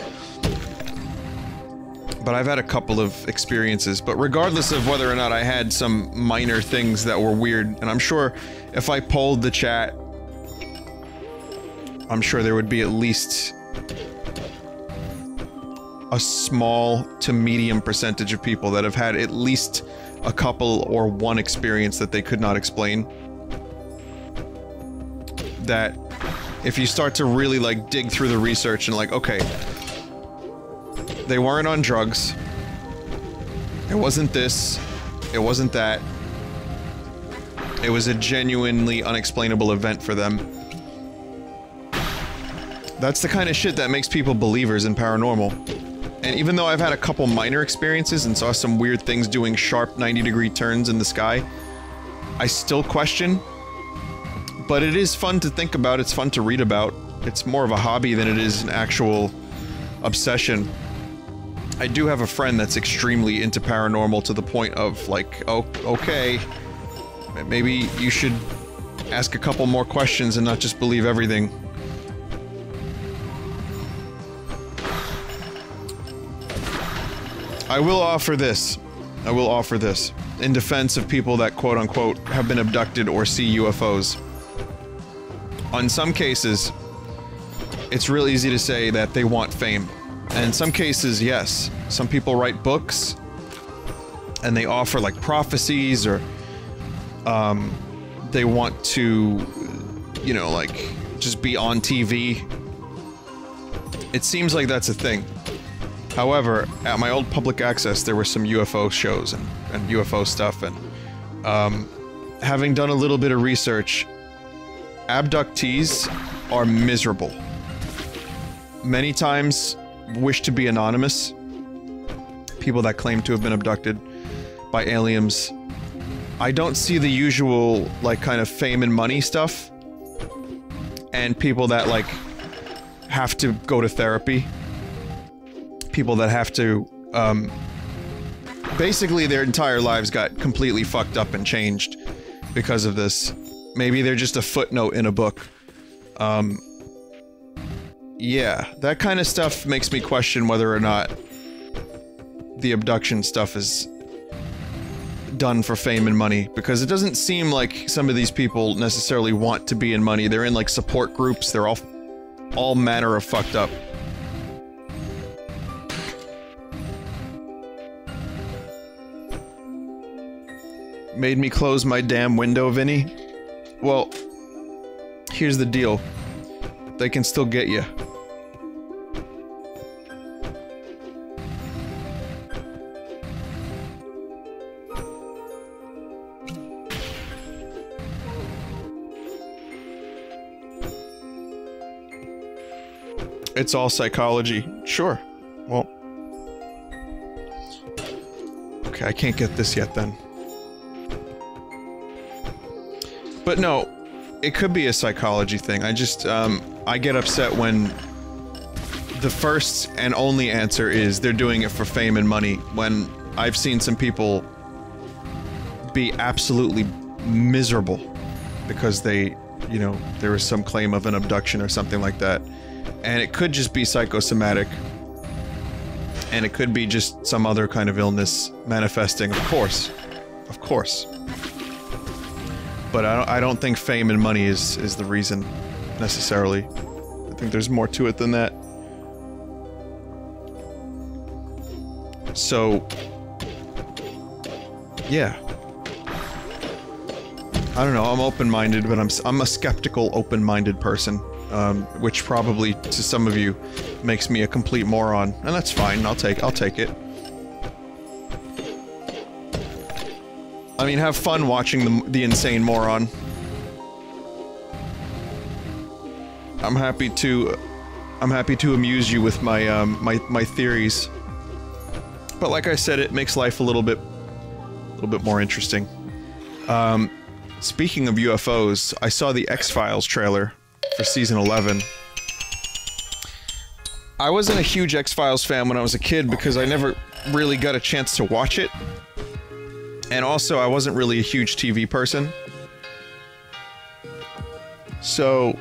But I've had a couple of experiences, but regardless of whether or not I had some minor things that were weird, and I'm sure if I polled the chat, I'm sure there would be at least a small to medium percentage of people that have had at least a couple or one experience that they could not explain. That if you start to really like dig through the research and like, okay, they weren't on drugs, it wasn't this, it wasn't that, it was a genuinely unexplainable event for them. That's the kind of shit that makes people believers in paranormal. And even though I've had a couple minor experiences and saw some weird things doing sharp 90-degree turns in the sky, I still question. But it is fun to think about, it's fun to read about. It's more of a hobby than it is an actual obsession. I do have a friend that's extremely into paranormal to the point of like, oh, okay, maybe you should ask a couple more questions and not just believe everything. I will offer this. I will offer this. In defense of people that quote-unquote have been abducted or see UFOs. On some cases, it's real easy to say that they want fame. And in some cases, yes. Some people write books, and they offer, like, prophecies, or, they want to, you know, like, just be on TV. It seems like that's a thing. However, at my old public access, there were some UFO shows and UFO stuff, and, having done a little bit of research, abductees are miserable. Many times wish to be anonymous. People that claim to have been abducted by aliens. I don't see the usual, like, kind of fame and money stuff. And people that, like, have to go to therapy. People that have to, basically their entire lives got completely fucked up and changed because of this. Maybe they're just a footnote in a book. Yeah, that kind of stuff makes me question whether or not the abduction stuff is done for fame and money, because it doesn't seem like some of these people necessarily want to be in money. They're in, like, support groups. They're all manner of fucked up. Made me close my damn window, Vinny? Well, here's the deal. They can still get you. It's all psychology. Sure. Well. Okay, I can't get this yet then. But no, it could be a psychology thing. I just, I get upset when the first and only answer is they're doing it for fame and money, when I've seen some people be absolutely miserable because they, you know, there was some claim of an abduction or something like that. And it could just be psychosomatic. And it could be just some other kind of illness manifesting, of course. Of course. But I don't think fame and money is the reason, necessarily. I think there's more to it than that. So, yeah. I don't know, I'm open-minded, but I'm a skeptical, open-minded person, which probably, to some of you, makes me a complete moron, and that's fine, I'll take it. I mean, have fun watching the insane moron. I'm happy to amuse you with my, my theories. But like I said, it makes life a little bit more interesting. Speaking of UFOs, I saw the X-Files trailer for season 11. I wasn't a huge X-Files fan when I was a kid because I never really got a chance to watch it. And also, I wasn't really a huge TV person. So,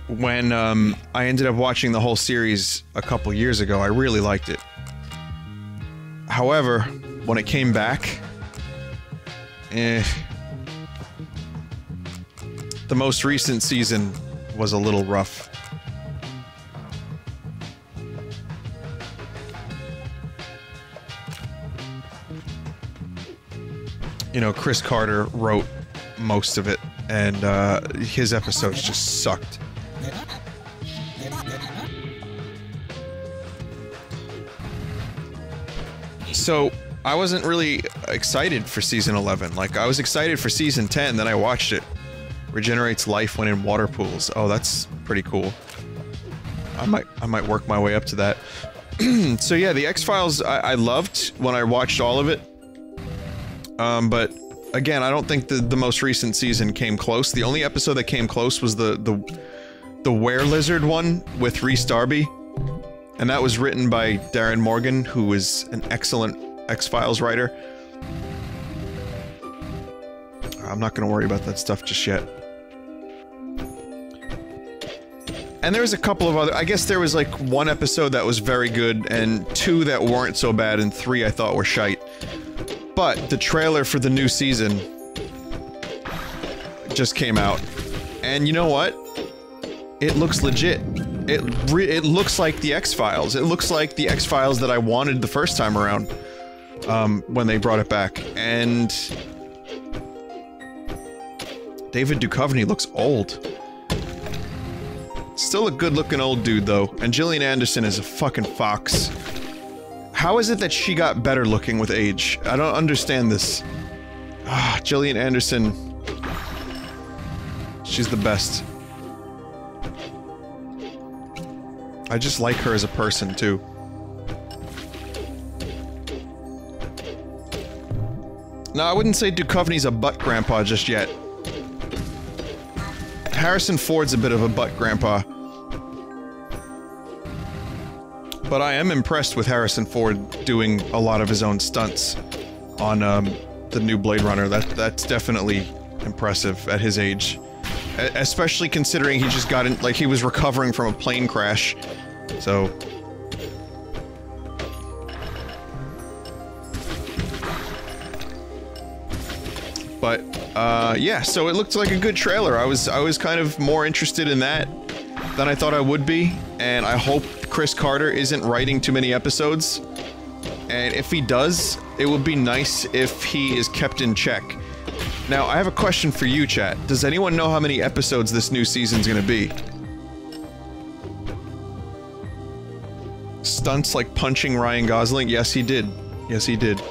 when I ended up watching the whole series a couple years ago, I really liked it. However, when it came back, the most recent season was a little rough. You know, Chris Carter wrote most of it, and his episodes just sucked. So, I wasn't really excited for season 11. Like, I was excited for season 10, then I watched it. Regenerates life when in water pools. Oh, that's pretty cool. I might work my way up to that. So yeah, the X-Files I loved when I watched all of it. But again, I don't think the most recent season came close. The only episode that came close was the Were-Lizard one with Rhys Darby. And that was written by Darren Morgan, who is an excellent X-Files writer. I'm not gonna worry about that stuff just yet. And there was a couple of other- I guess there was like one episode that was very good, and two that weren't so bad, and three I thought were shite. But the trailer for the new season just came out. And you know what? It looks legit. It looks like the X-Files. It looks like the X-Files that I wanted the first time around, when they brought it back. And David Duchovny looks old. Still a good-looking old dude, though. And Gillian Anderson is a fucking fox. How is it that she got better looking with age? I don't understand this. Ah, Gillian Anderson. She's the best. I just like her as a person, too. No, I wouldn't say Duchovny's a butt grandpa just yet. Harrison Ford's a bit of a butt grandpa. But I am impressed with Harrison Ford doing a lot of his own stunts on the new Blade Runner. That's definitely impressive at his age. Especially considering he just got in, like, he was recovering from a plane crash. So... But, yeah, so it looked like a good trailer. I was kind of more interested in that than I thought I would be, and I hope Chris Carter isn't writing too many episodes. And if he does, it would be nice if he is kept in check. Now, I have a question for you, chat. Does anyone know how many episodes this new season's gonna be? Stunts like punching Ryan Gosling? Yes, he did. Yes, he did.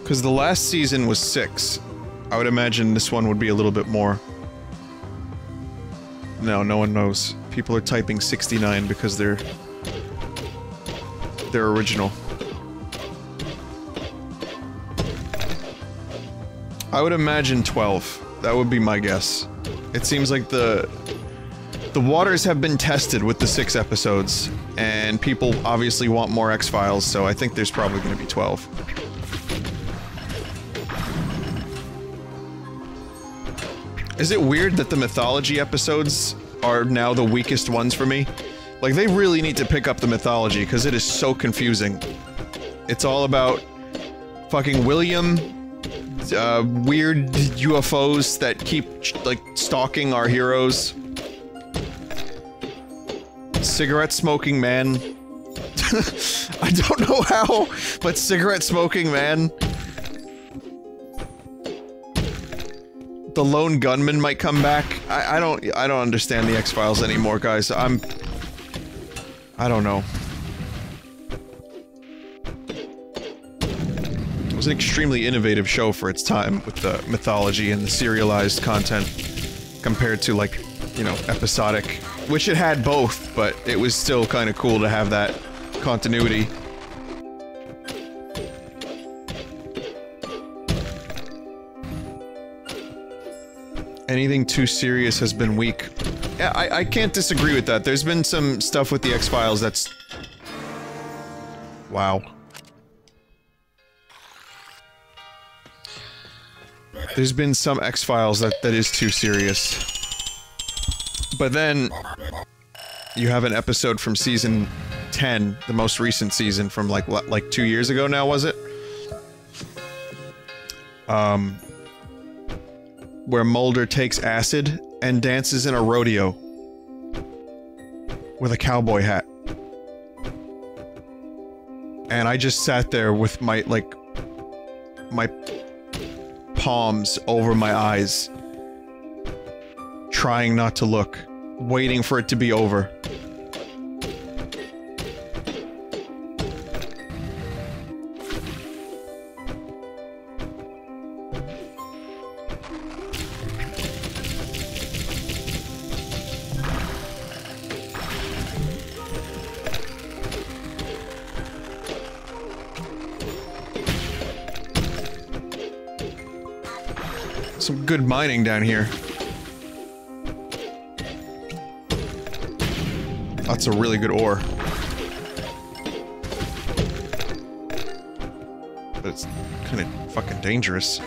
Because the last season was 6. I would imagine this one would be a little bit more. No, no one knows. People are typing 69 because they're original. I would imagine 12. That would be my guess. It seems like the waters have been tested with the 6 episodes, and people obviously want more X-Files, so I think there's probably gonna be 12. Is it weird that the mythology episodes are now the weakest ones for me? Like, they really need to pick up the mythology, because it is so confusing. It's all about fucking William, weird UFOs that keep, like, stalking our heroes. Cigarette smoking man. I don't know how, but cigarette smoking man. The lone gunman might come back. I don't understand the X-Files anymore, guys. I don't know. It was an extremely innovative show for its time with the mythology and the serialized content compared to, like, you know, episodic, which it had both, but it was still kind of cool to have that continuity. Anything too serious has been weak. Yeah, I can't disagree with that. There's been some stuff with the X-Files that's... Wow. There's been some X-Files that is too serious. But then, you have an episode from season 10, the most recent season from like 2 years ago now, was it? Where Mulder takes acid and dances in a rodeo with a cowboy hat. And I just sat there with my, like, my palms over my eyes, trying not to look, waiting for it to be over. Some good mining down here. That's a really good ore. But it's kind of fucking dangerous.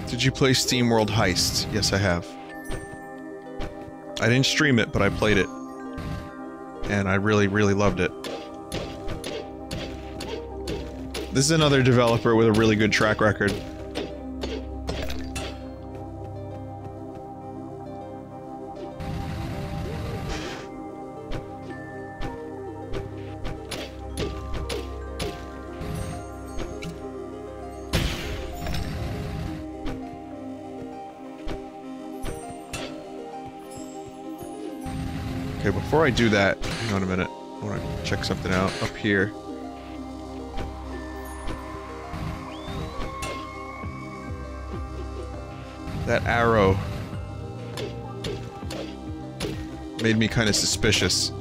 Did you play SteamWorld Heist? Yes, I have. I didn't stream it, but I played it. And I really, really loved it. This is another developer with a really good track record. Okay, before I do that, hang on a minute. I want to check something out up here. That arrow made me kind of suspicious.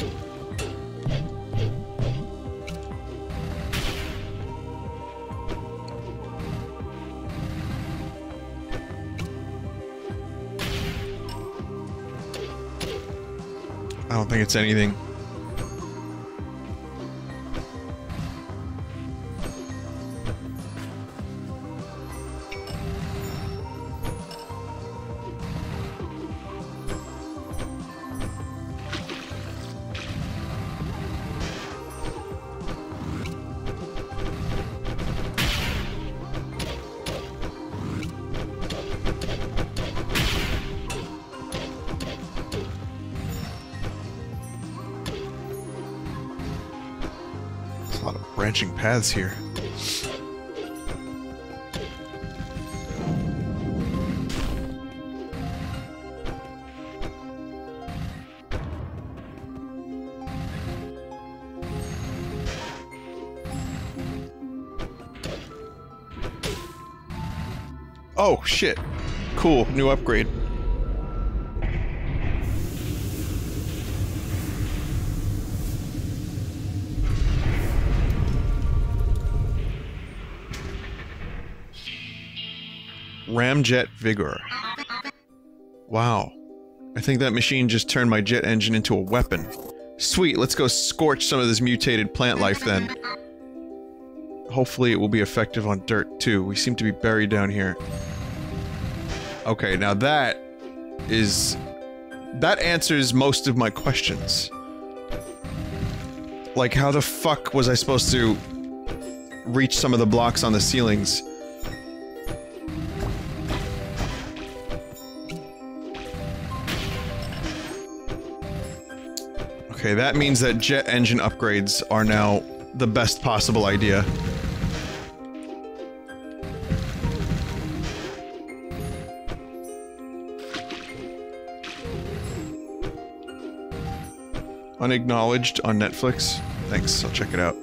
I don't think it's anything. A lot of branching paths here. Oh, shit. Cool, new upgrade. Ramjet Vigor. Wow. I think that machine just turned my jet engine into a weapon. Sweet, let's go scorch some of this mutated plant life then. hopefully it will be effective on dirt too. We seem to be buried down here. Okay, now that answers most of my questions. Like, how the fuck was I supposed to reach some of the blocks on the ceilings? Okay, that means that jet engine upgrades are now the best possible idea. Unacknowledged on Netflix. Thanks, I'll check it out.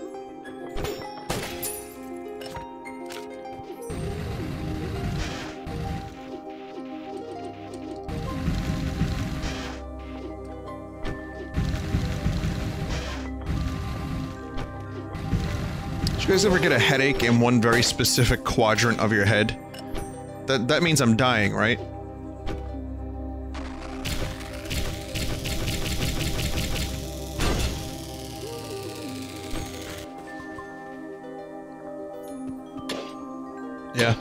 Did you guys ever get a headache in one very specific quadrant of your head? That means I'm dying, right? Yeah.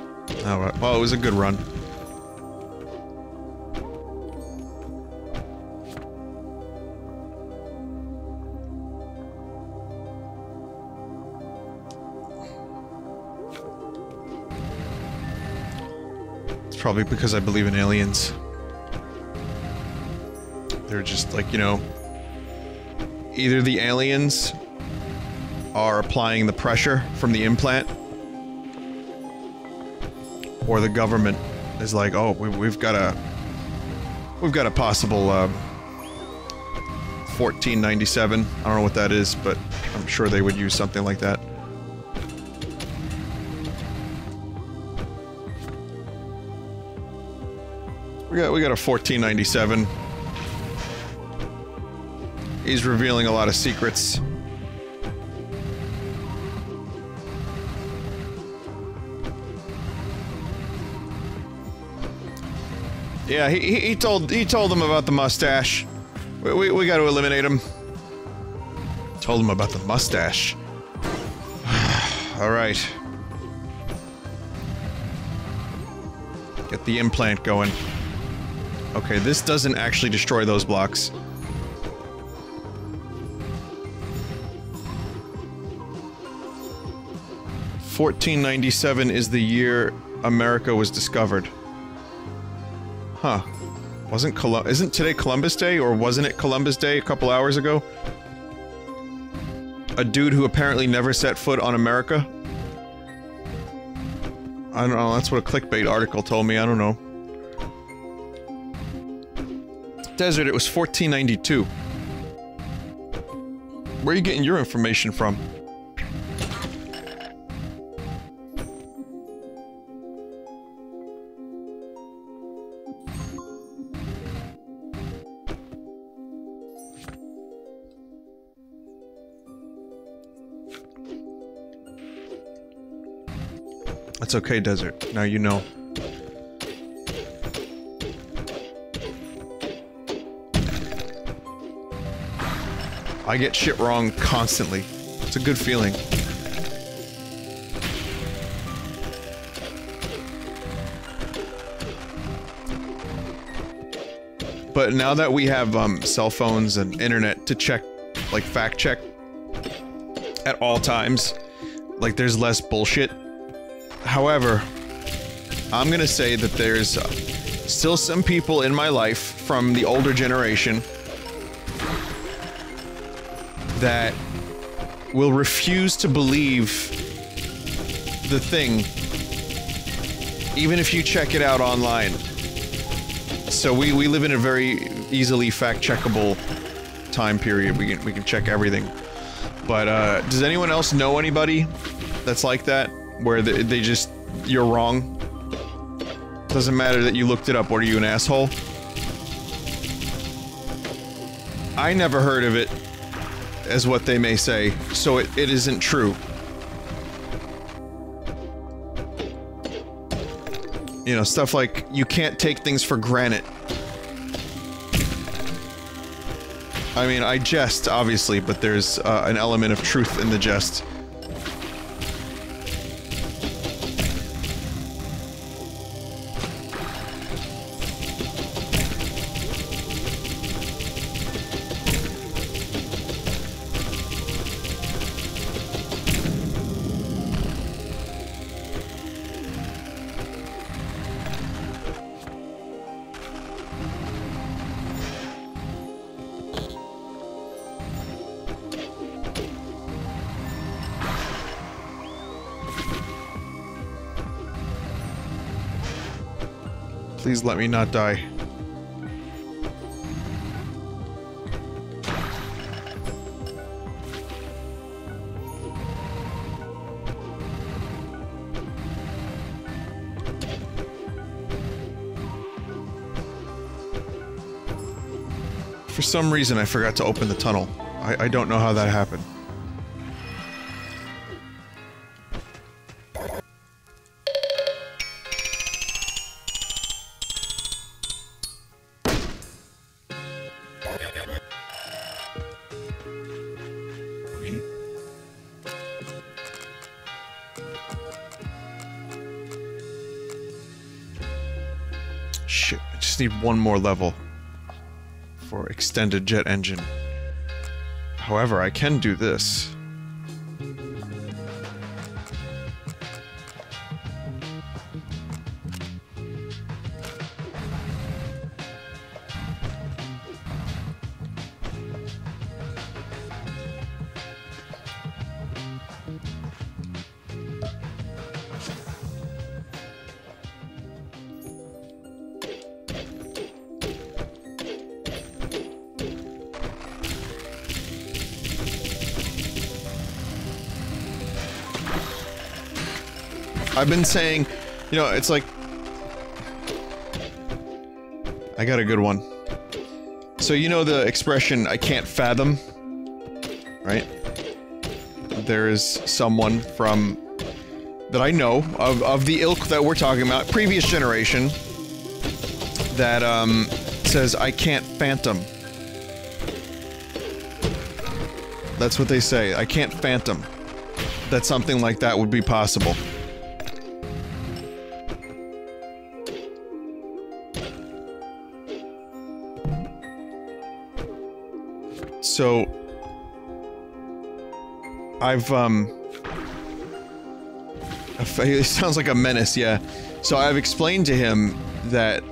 Alright. Well, it was a good run. It's probably because I believe in aliens. They're just like, you know, either the aliens are applying the pressure from the implant, or the government is like, oh, we've got a possible 1497. I don't know what that is, but I'm sure they would use something like that. We got a 1497. He's revealing a lot of secrets. Yeah, he told them about the mustache. We got to eliminate him. Told him about the mustache. All right. Get the implant going. Okay, this doesn't actually destroy those blocks. $1497 is the year America was discovered. Huh. Isn't today Columbus Day, or wasn't it Columbus Day a couple hours ago? A dude who apparently never set foot on America? I don't know, that's what a clickbait article told me, I don't know. Desert, it was 1492. Where are you getting your information from? It's okay, Desert. Now you know. I get shit wrong constantly. It's a good feeling. But now that we have cell phones and internet to check, like fact check at all times, like there's less bullshit. However, I'm gonna say that there's still some people in my life from the older generation that will refuse to believe the thing, even if you check it out online. So we live in a very easily fact-checkable time period. We can check everything. But does anyone else know anybody that's like that? Where they just, you're wrong? Doesn't matter that you looked it up, what are you, an asshole? I never heard of it as what they may say, so it isn't true. You know, stuff like, you can't take things for granted. I mean, I jest, obviously, but there's an element of truth in the jest. Please let me not die. For some reason, I forgot to open the tunnel. I don't know how that happened. Shit, I just need one more level for extended jet engine. However, I can do this. I've been saying, you know, it's like... I got a good one. So you know the expression, I can't fathom? Right? There is someone from... that I know, of the ilk that we're talking about, previous generation, that, says, I can't phantom. That's what they say, I can't phantom. That something like that would be possible. So, it sounds like a menace, yeah. So I've explained to him that,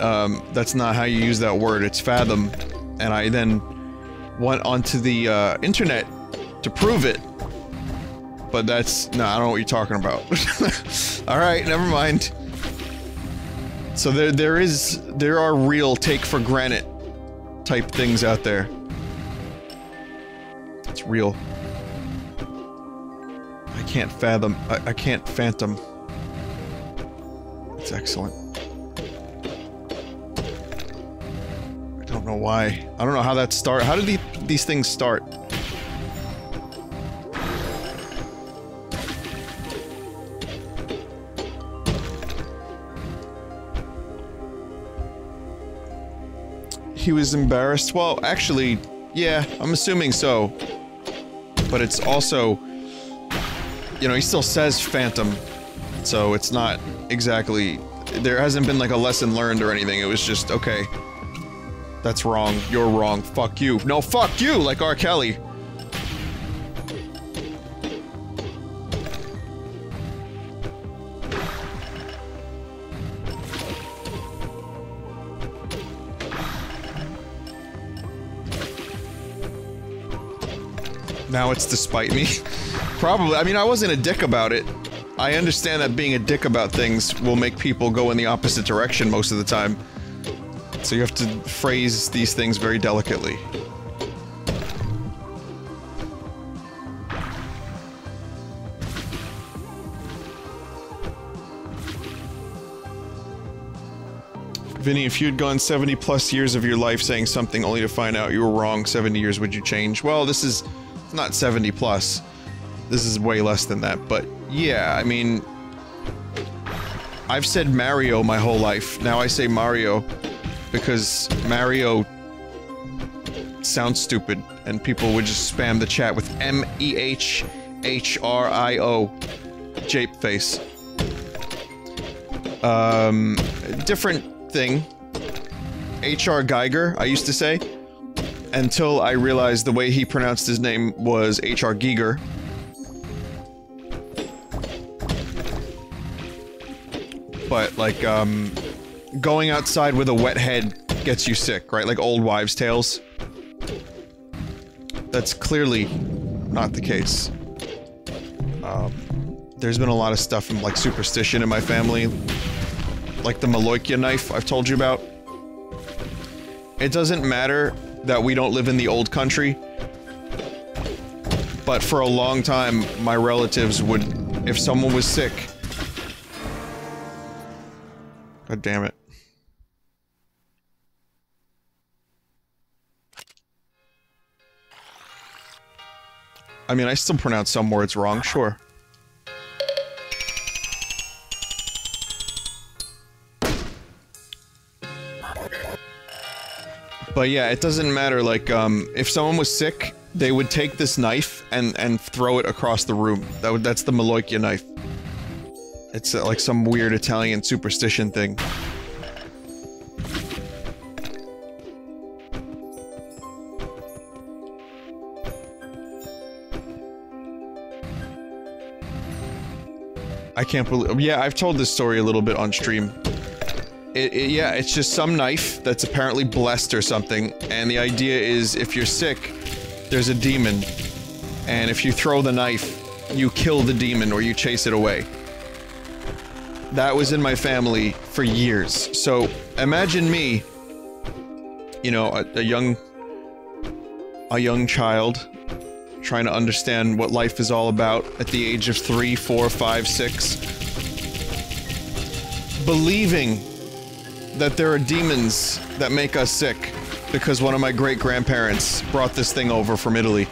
that's not how you use that word, it's fathom. And I then went onto the, internet to prove it. But that's, no, I don't know what you're talking about. Alright, never mind. So there are real take for granted type things out there. It's real. I can't fathom. I can't phantom. It's excellent. I don't know why. I don't know how that started. How did these things start? He was embarrassed? Well, actually, yeah, I'm assuming so. But it's also, you know, he still says phantom, so it's not exactly, there hasn't been like a lesson learned or anything, it was just, okay, that's wrong, you're wrong, fuck you. No, fuck you, like R. Kelly. Now it's despite me. Probably. I mean, I wasn't a dick about it. I understand that being a dick about things will make people go in the opposite direction most of the time. So you have to phrase these things very delicately. Vinny, if you'd gone 70 plus years of your life saying something only to find out you were wrong 70 years, would you change? Well, this is not 70 plus. This is way less than that, but yeah, I mean... I've said Mario my whole life. Now I say Mario because Mario sounds stupid and people would just spam the chat with M-E-H-H-R-I-O. Jape face. Different thing. H.R. Geiger, I used to say. Until I realized the way he pronounced his name was H.R. Giger. But, like, going outside with a wet head gets you sick, right? Like old wives' tales. That's clearly not the case. There's been a lot of stuff from, like, superstition in my family. like the Maloykia knife I've told you about. It doesn't matter that we don't live in the old country, but for a long time, my relatives would, if someone was sick... God damn it. I mean, I still pronounce some words wrong, sure. But yeah, it doesn't matter, like, if someone was sick, they would take this knife and throw it across the room. That's the Maloykia knife. It's like some weird Italian superstition thing. I can't believe- yeah, I've told this story a little bit on stream. Yeah, it's just some knife that's apparently blessed or something, and the idea is if you're sick, there's a demon, and if you throw the knife, you kill the demon or you chase it away. That was in my family for years. So, imagine me, you know, a young child, trying to understand what life is all about at the age of 3, 4, 5, 6, believing that there are demons that make us sick because one of my great-grandparents brought this thing over from Italy.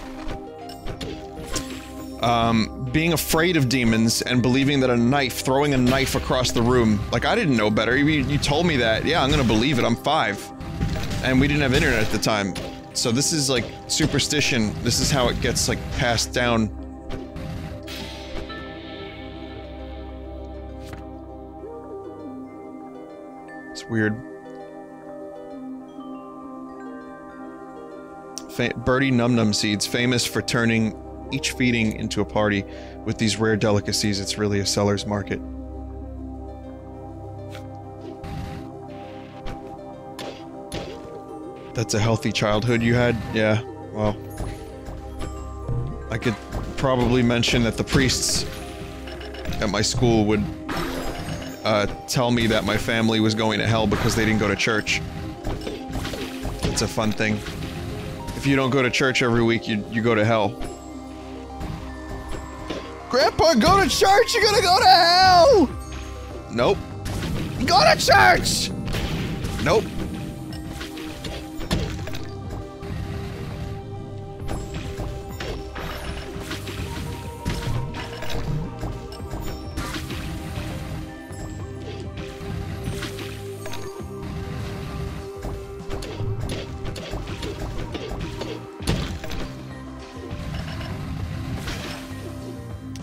Being afraid of demons and believing that throwing a knife across the room, like, I didn't know better. You told me that, yeah, I'm gonna believe it, I'm 5. And we didn't have internet at the time. So this is, like, superstition. This is how it gets, like, passed down. It's weird. Birdie Num Num Seeds, famous for turning each feeding into a party. With these rare delicacies, it's really a seller's market. That's a healthy childhood you had? Yeah, well... I could probably mention that the priests at my school would tell me that my family was going to hell because they didn't go to church. It's a fun thing. If you don't go to church every week, you go to hell. Grandpa, go to church, you're gonna go to hell! Nope. Go to church! Nope.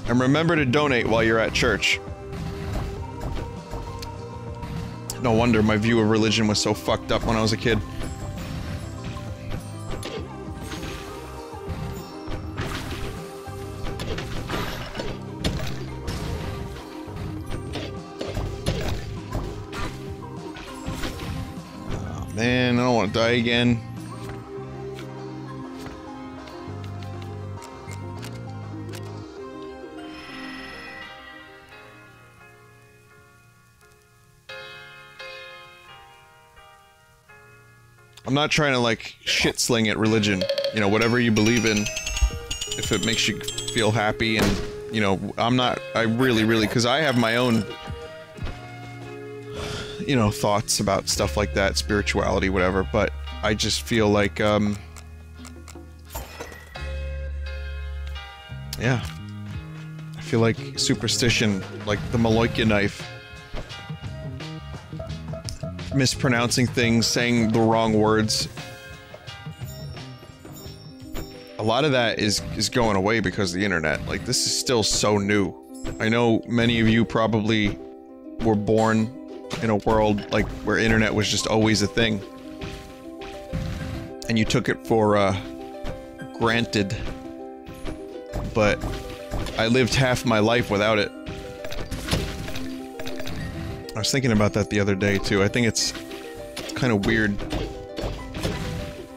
And remember to donate while you're at church. No wonder my view of religion was so fucked up when I was a kid. Oh man, I don't want to die again. I'm not trying to, like, shit-sling at religion. You know, whatever you believe in, if it makes you feel happy and, you know, I really, because I have my own, you know, thoughts about stuff like that, spirituality, whatever, but I just feel like, yeah. I feel like superstition, like the Maloykia knife, mispronouncing things, saying the wrong words. A lot of that is going away because of the internet. Like, this is still so new. I know many of you probably were born in a world, like, where internet was just always a thing. And you took it for, granted. But I lived half my life without it. I was thinking about that the other day, too. I think it's kind of weird.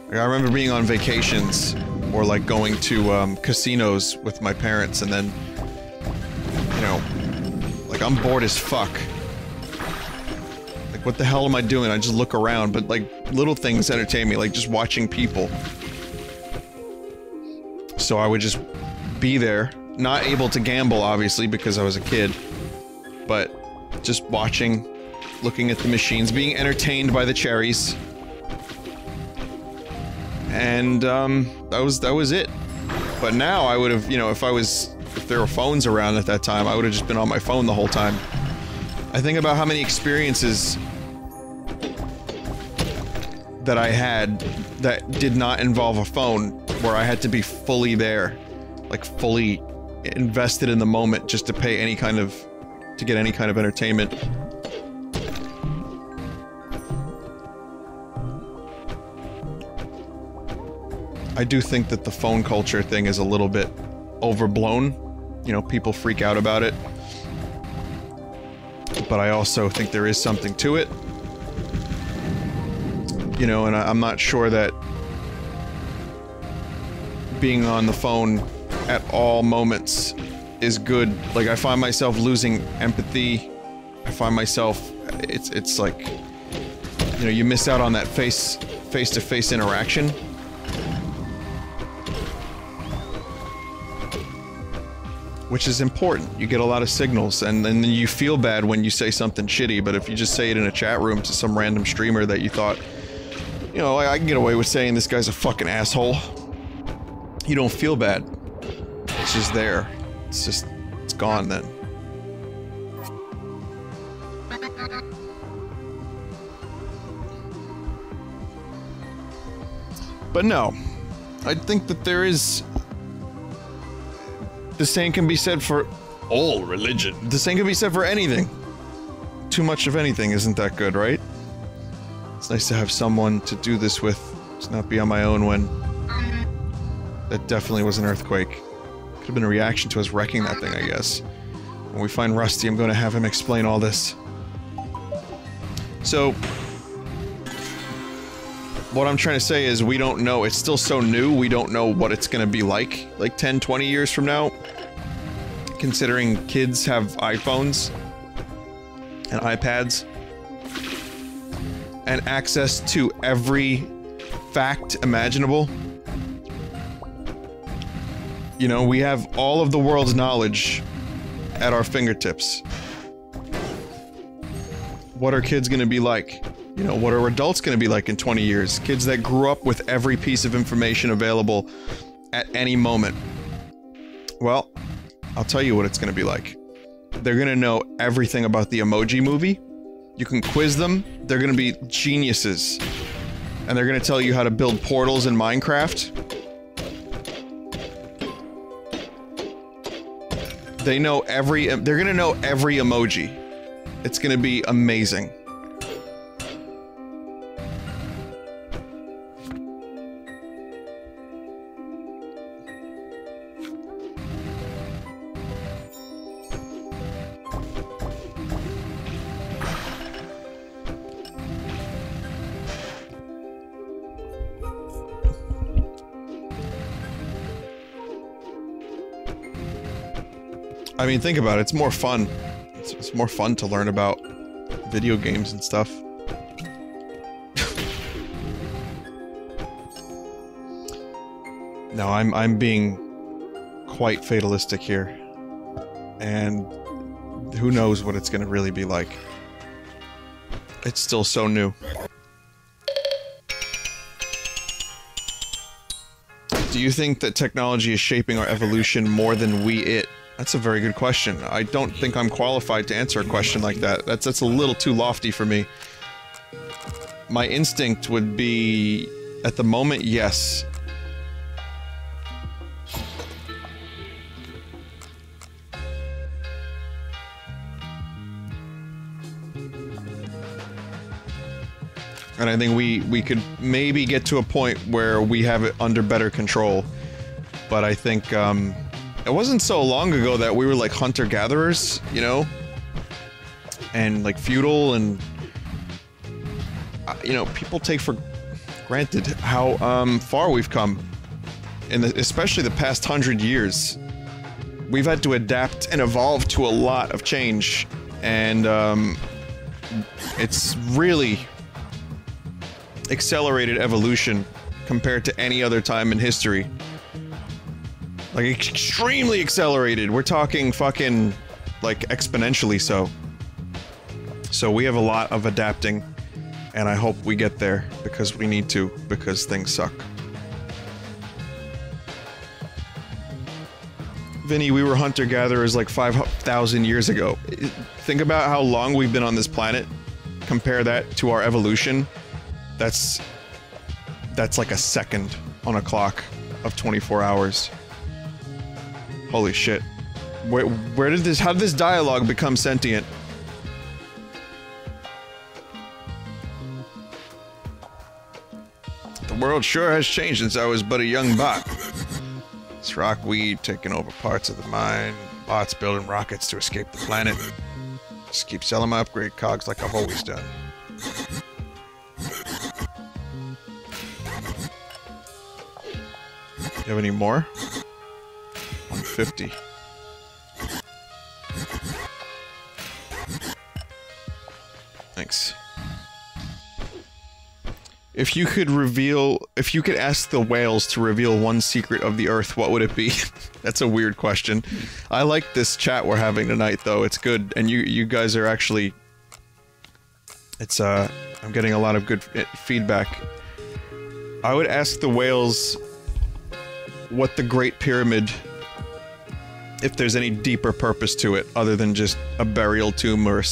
Like, I remember being on vacations, or like going to, casinos with my parents, and then, you know, like, I'm bored as fuck. what the hell am I doing? I just look around, but like little things entertain me, like just watching people. So I would just be there, not able to gamble obviously because I was a kid, but just watching, looking at the machines, being entertained by the cherries. And that was it. But now I would have, you know, if there were phones around at that time, I would have just been on my phone the whole time. I think about how many experiences that I had that did not involve a phone, where I had to be fully there, like fully invested in the moment just to get any kind of entertainment. I do think that the phone culture thing is a little bit overblown. You know, people freak out about it. But I also think there is something to it. You know, and I'm not sure that being on the phone at all moments is good. Like, I find myself losing empathy. I find myself... It's like... You know, you miss out on that face-to-face interaction. Which is important. You get a lot of signals, and then you feel bad when you say something shitty, but if you just say it in a chat room to some random streamer that you thought, you know, I can get away with saying this guy's a fucking asshole, you don't feel bad. It's just there. It's gone then. But no, I think that there is... The same can be said for all religion. The same can be said for anything. Too much of anything isn't that good, right? It's nice to have someone to do this with, to not be on my own when... That definitely was an earthquake. Could have been a reaction to us wrecking that thing, I guess. When we find Rusty, I'm going to have him explain all this. So... What I'm trying to say is we don't know, it's still so new, we don't know what it's gonna be like 10, 20 years from now. Considering kids have iPhones and iPads and access to every fact imaginable. You know, we have all of the world's knowledge at our fingertips. What are kids gonna be like? You know, what are adults gonna be like in 20 years? Kids that grew up with every piece of information available at any moment. Well, I'll tell you what it's gonna be like. They're gonna know everything about the Emoji Movie. You can quiz them. They're gonna be geniuses. And they're gonna tell you how to build portals in Minecraft. They're gonna know every emoji. It's gonna be amazing. I mean, think about it, it's more fun. It's more fun to learn about video games and stuff. No, I'm being quite fatalistic here. And who knows what it's gonna really be like. It's still so new. Do you think that technology is shaping our evolution more than we it? That's a very good question. I don't think I'm qualified to answer a question like that. That's a little too lofty for me. My instinct would be, at the moment, yes. And I think we could maybe get to a point where we have it under better control. But I think, it wasn't so long ago that we were like hunter-gatherers, you know? And like feudal and... you know, people take for granted how, far we've come. Especially the past 100 years. We've had to adapt and evolve to a lot of change. And, It's really accelerated evolution compared to any other time in history. Like, extremely accelerated. We're talking fucking, like, exponentially so. So we have a lot of adapting, and I hope we get there, because we need to, because things suck. Vinny, we were hunter-gatherers like 5,000 years ago. Think about how long we've been on this planet. Compare that to our evolution. That's like a second on a clock of 24 hours. Holy shit. Where did this- how did this dialogue become sentient? The world sure has changed since I was but a young bot. It's rockweed taking over parts of the mine. Bots building rockets to escape the planet. Just keep selling my upgrade cogs like I've always done. You have any more? 150. Thanks. If you could ask the whales to reveal one secret of the Earth, what would it be? That's a weird question. I like this chat we're having tonight, though. It's good, and you guys are actually... It's, I'm getting a lot of good feedback. I would ask the whales what the Great Pyramid... if there's any deeper purpose to it, other than just a burial tomb or...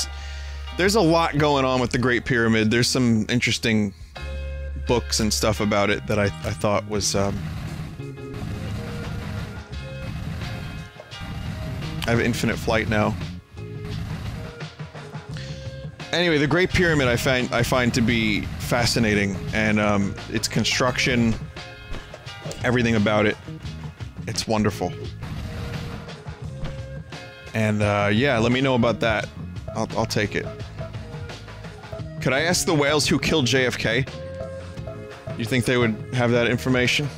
There's a lot going on with the Great Pyramid. There's some interesting... books and stuff about it that I thought was, I have infinite flight now. Anyway, the Great Pyramid I find to be fascinating, and, its construction, everything about it, it's wonderful. And, yeah, let me know about that. I'll take it. Could I ask the whales who killed JFK? You think they would have that information?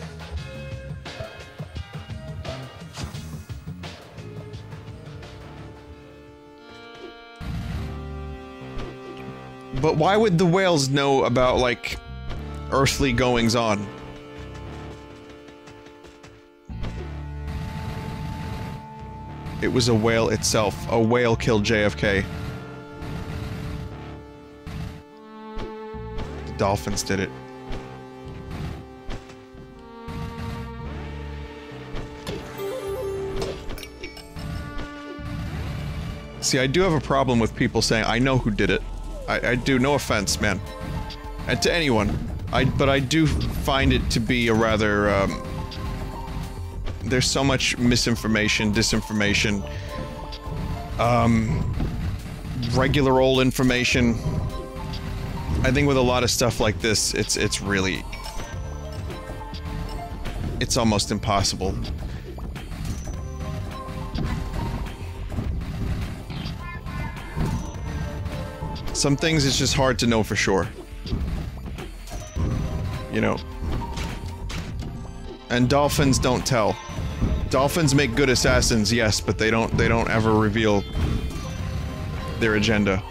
But why would the whales know about, like, earthly goings-on? It was a whale itself. A whale killed JFK. The dolphins did it. See, I do have a problem with people saying, I know who did it. I do, no offense, man. And to anyone. But I do find it to be a rather, there's so much misinformation, disinformation, regular old information. I think with a lot of stuff like this, it's really... It's almost impossible. Some things it's just hard to know for sure. You know. And dolphins don't tell. Dolphins make good assassins, yes, but they don't ever reveal their agenda.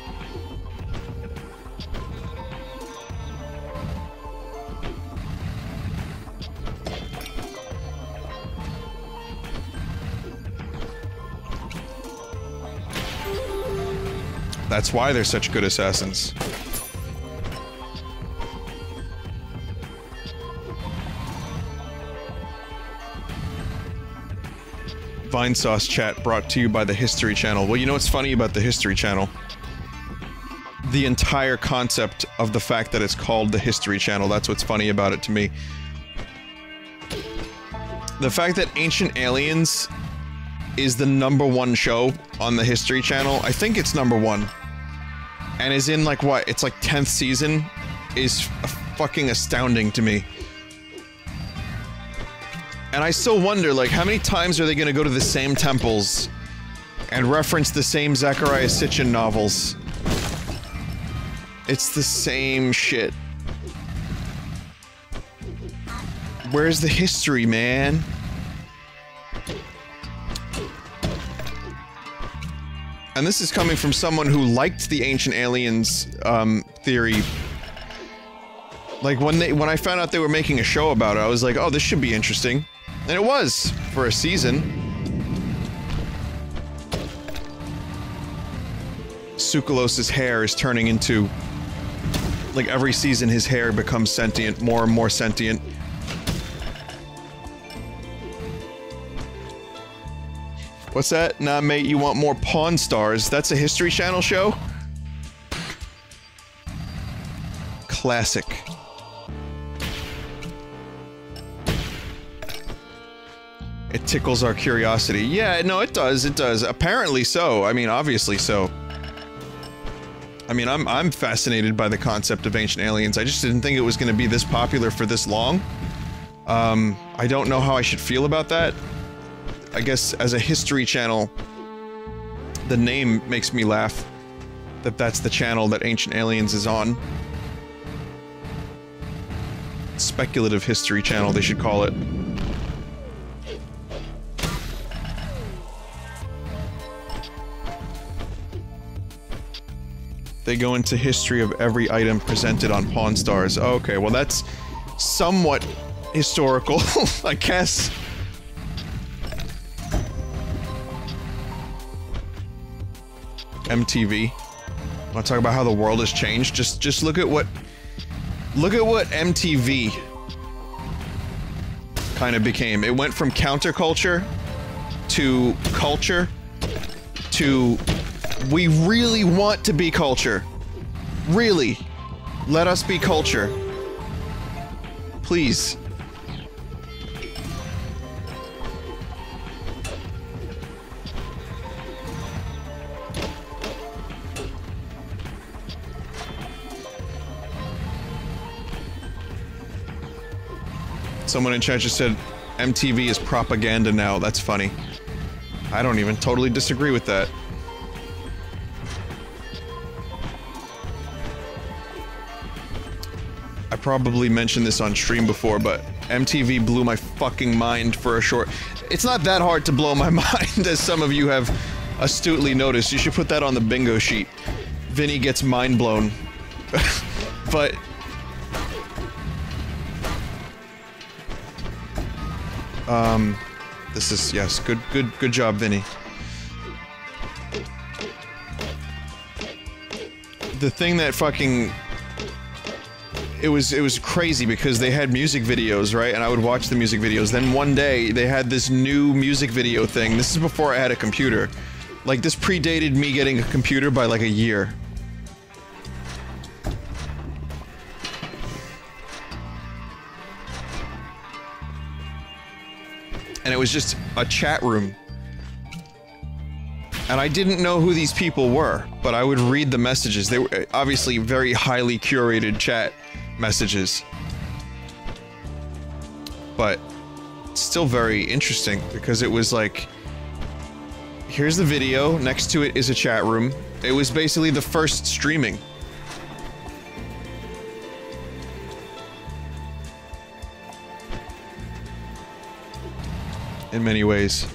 That's why they're such good assassins. Vinesauce chat brought to you by the History Channel. Well, you know what's funny about the History Channel? The entire concept of the fact that it's called the History Channel, that's what's funny about it to me. The fact that Ancient Aliens is the #1 show on the History Channel, I think it's #1. And is in, like, what? It's like 10th season? Is fucking astounding to me. And I still wonder, like, how many times are they gonna go to the same temples and reference the same Zecharia Sitchin novels? It's the same shit. Where's the history, man? And this is coming from someone who liked the Ancient Aliens, theory. Like, when I found out they were making a show about it, I was like, oh, this should be interesting. And it was, for a season. Sucralose's hair is turning into... Like, every season his hair becomes sentient, more and more sentient. What's that? Nah, mate, you want more Pawn Stars. That's a History Channel show? Classic. It tickles our curiosity. Yeah, no, it does, it does. Apparently so. I mean, obviously so. I mean, I'm fascinated by the concept of Ancient Aliens. I just didn't think it was going to be this popular for this long. I don't know how I should feel about that. I guess as a History Channel, the name makes me laugh. That's the channel that Ancient Aliens is on. Speculative History Channel, they should call it. They go into history of every item presented on Pawn Stars. Okay, well that's somewhat historical, I guess. MTV. Want to talk about how the world has changed? Just look at what MTV kind of became. It went from counterculture to culture to we really want to be culture. Really. Let us be culture. Please. Someone in chat just said, MTV is propaganda now. That's funny. I don't even totally disagree with that. I probably mentioned this on stream before, but MTV blew my fucking mind for a short... It's not that hard to blow my mind, as some of you have astutely noticed. You should put that on the bingo sheet. Vinny gets mind blown. But... this is, yes, good job, Vinny. The thing that fucking... It was crazy because they had music videos, right? And I would watch the music videos. Then one day, they had this new music video thing. This is before I had a computer. Like, this predated me getting a computer by like a year. And it was just a chat room. And I didn't know who these people were, but I would read the messages. They were obviously very highly curated chat messages. But still very interesting, because it was like, here's the video, next to it is a chat room. It was basically the first streaming. In many ways.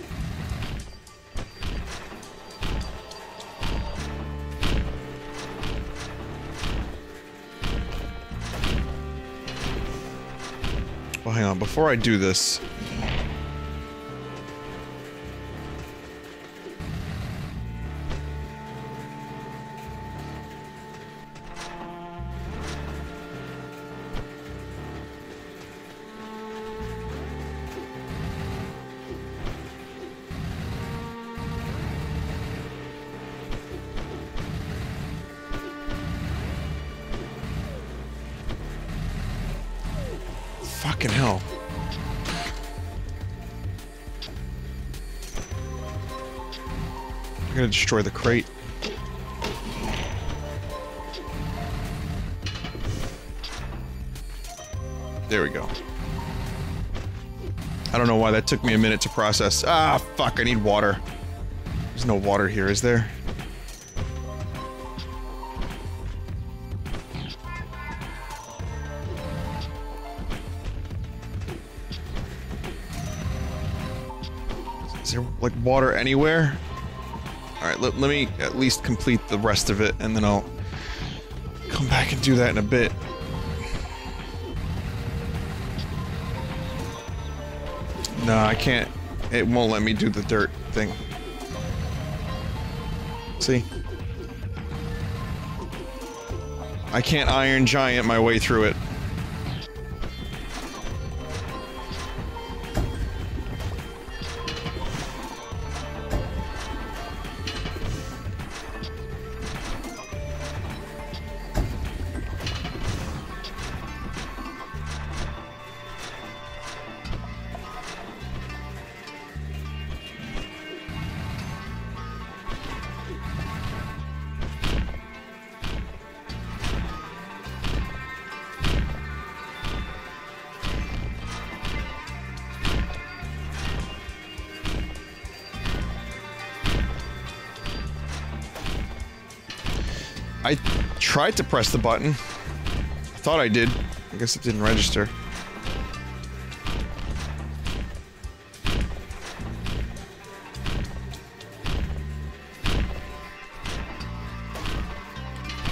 Well, hang on, before I do this... Fucking hell. I'm gonna destroy the crate. There we go. I don't know why that took me a minute to process. Ah, fuck, I need water. There's no water here, is there? Is there, like, water anywhere? Alright, let me at least complete the rest of it, and then I'll come back and do that in a bit. No, I can't. It won't let me do the dirt thing. See? I can't Iron Giant my way through it. I tried to press the button. I thought I did. I guess it didn't register.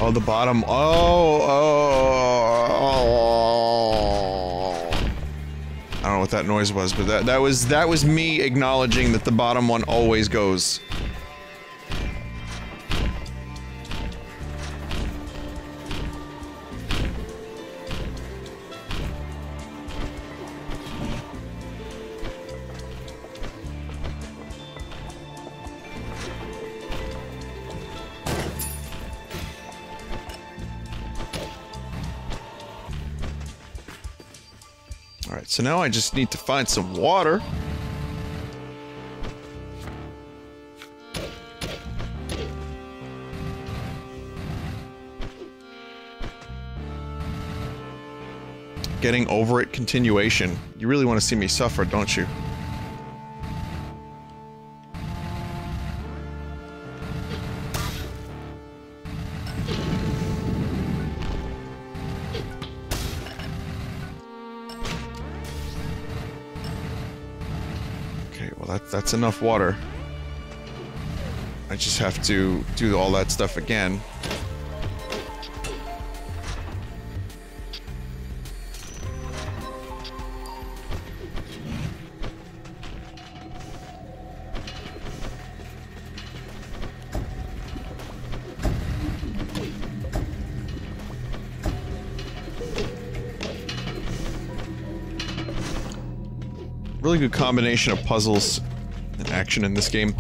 Oh, the bottom. Oh. I don't know what that noise was, but that was me acknowledging that the bottom one always goes. Alright, so now I just need to find some water. Getting over it continuation. You really want to see me suffer, don't you? That's enough water. I just have to do all that stuff again. Really good combination of puzzles and action in this game.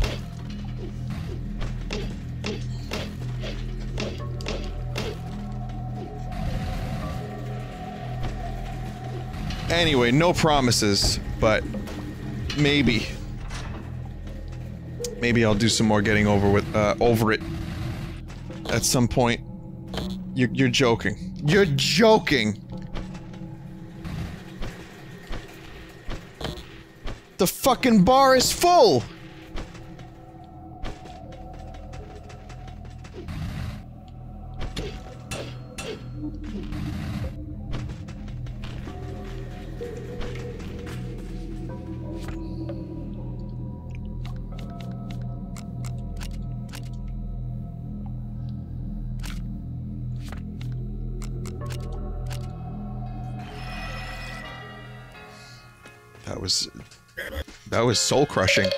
Anyway, no promises, but maybe. Maybe I'll do some more getting over it at some point. You're joking. You're joking! The fucking bar is full! That was soul-crushing.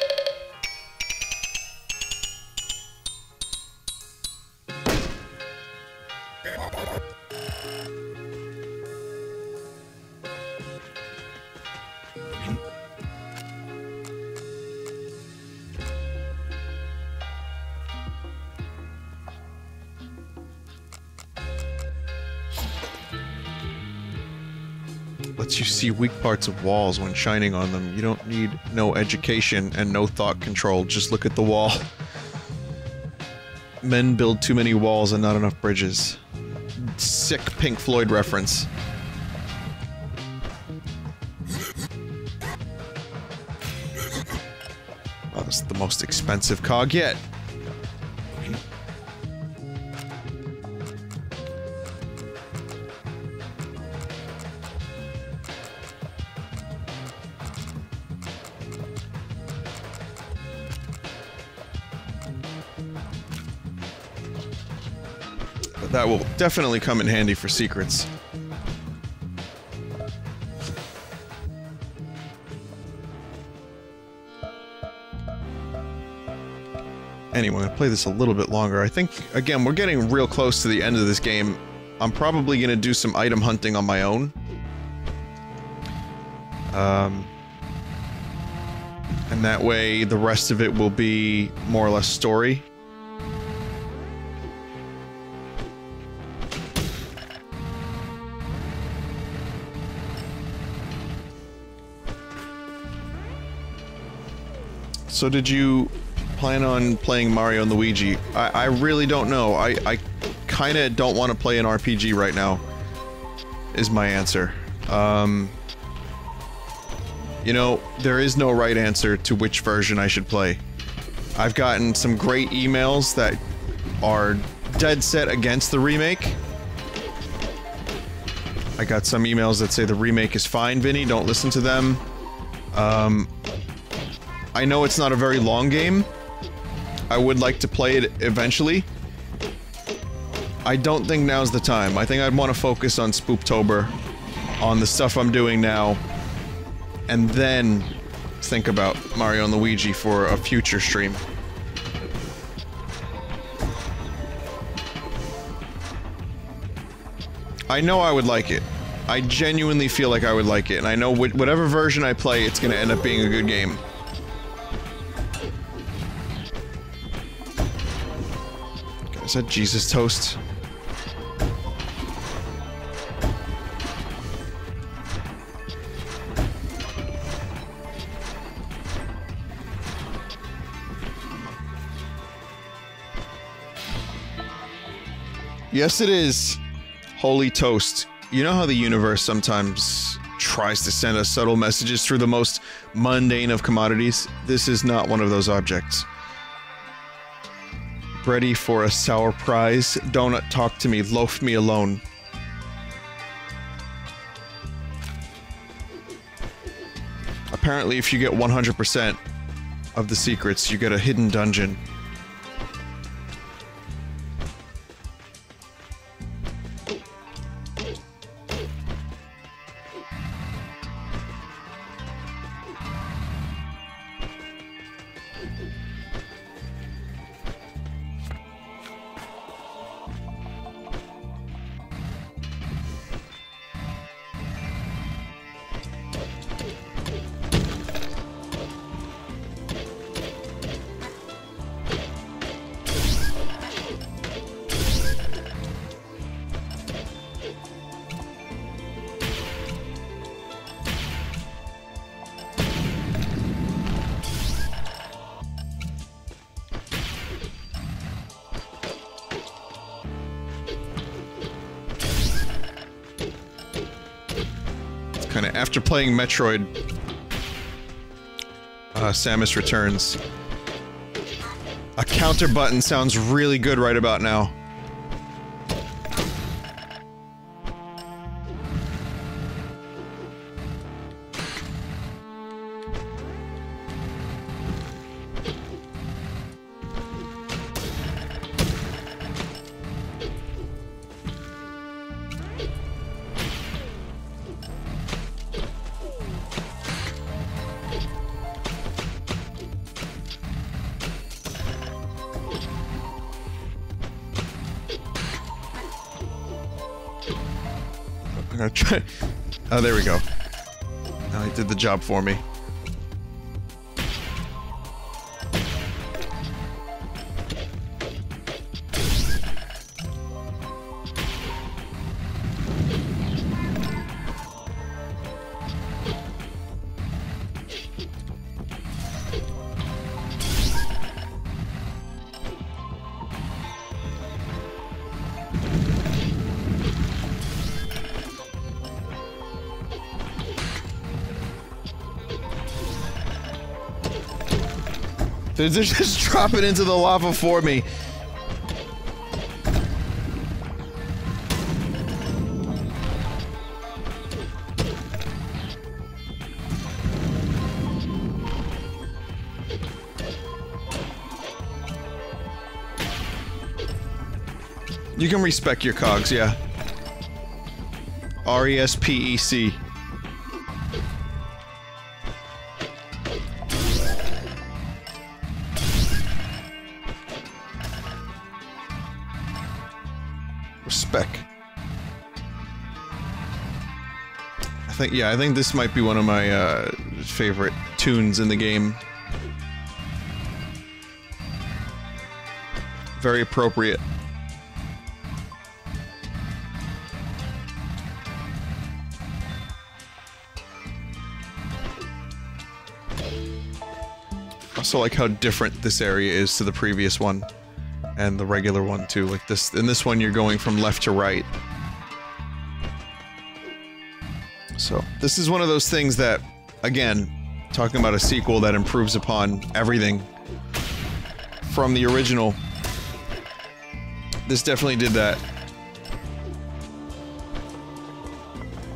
Lets you see weak parts of walls when shining on them. You don't need no education and no thought control. Just look at the wall. Men build too many walls and not enough bridges. Sick Pink Floyd reference. That was the most expensive cog yet. that will definitely come in handy for secrets. Anyway, I'm gonna play this a little bit longer. I think, again, we're getting real close to the end of this game. I'm probably gonna do some item hunting on my own. And that way, the rest of it will be more or less story. So did you plan on playing Mario and Luigi? I really don't know. I kinda don't want to play an RPG right now, is my answer. You know, there is no right answer to which version I should play. I've gotten some great emails that are dead set against the remake. I got some emails that say the remake is fine, Vinny, don't listen to them. I know it's not a very long game. I would like to play it eventually. I don't think now's the time. I think I'd want to focus on Spooptober, on the stuff I'm doing now, and then think about Mario and Luigi for a future stream. I know I would like it. I genuinely feel like I would like it, and I know whatever version I play, it's gonna end up being a good game. Is that Jesus toast? Yes, it is. Holy toast. You know how the universe sometimes tries to send us subtle messages through the most mundane of commodities? This is not one of those objects. Ready for a sour prize? Donut talk to me, loaf me alone. Apparently, if you get 100% of the secrets, you get a hidden dungeon. Kinda after playing Metroid, Samus Returns. A counter button sounds really good right about now. I'm gonna try. Oh, there we go. Now he did the job for me. They're just dropping into the lava for me. You can respec your cogs, yeah. RESPEC. Respec. I think this might be one of my favorite tunes in the game. Very appropriate. Also like how different this area is to the previous one. And the regular one too. Like this, in this one you're going from left to right. So, this is one of those things that, again, talking about a sequel that improves upon everything from the original. This definitely did that.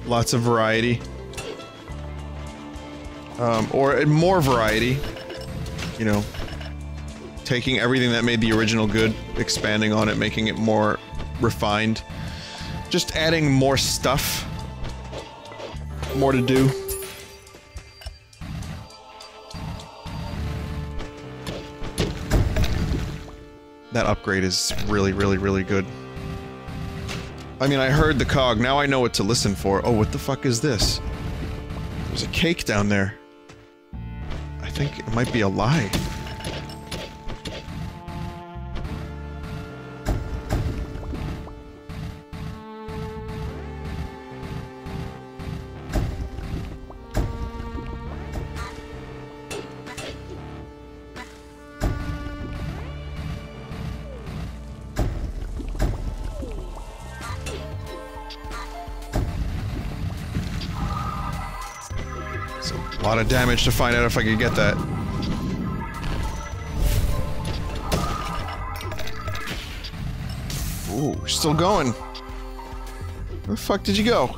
Lots of variety. Or more variety. You know, taking everything that made the original good, expanding on it, making it more refined. Just adding more stuff. More to do. That upgrade is really, really, really good. I mean, I heard the cog, now I know what to listen for. Oh, what the fuck is this? There's a cake down there. I think it might be a lie. A lot of damage to find out if I could get that. Ooh, still going. Where the fuck did you go?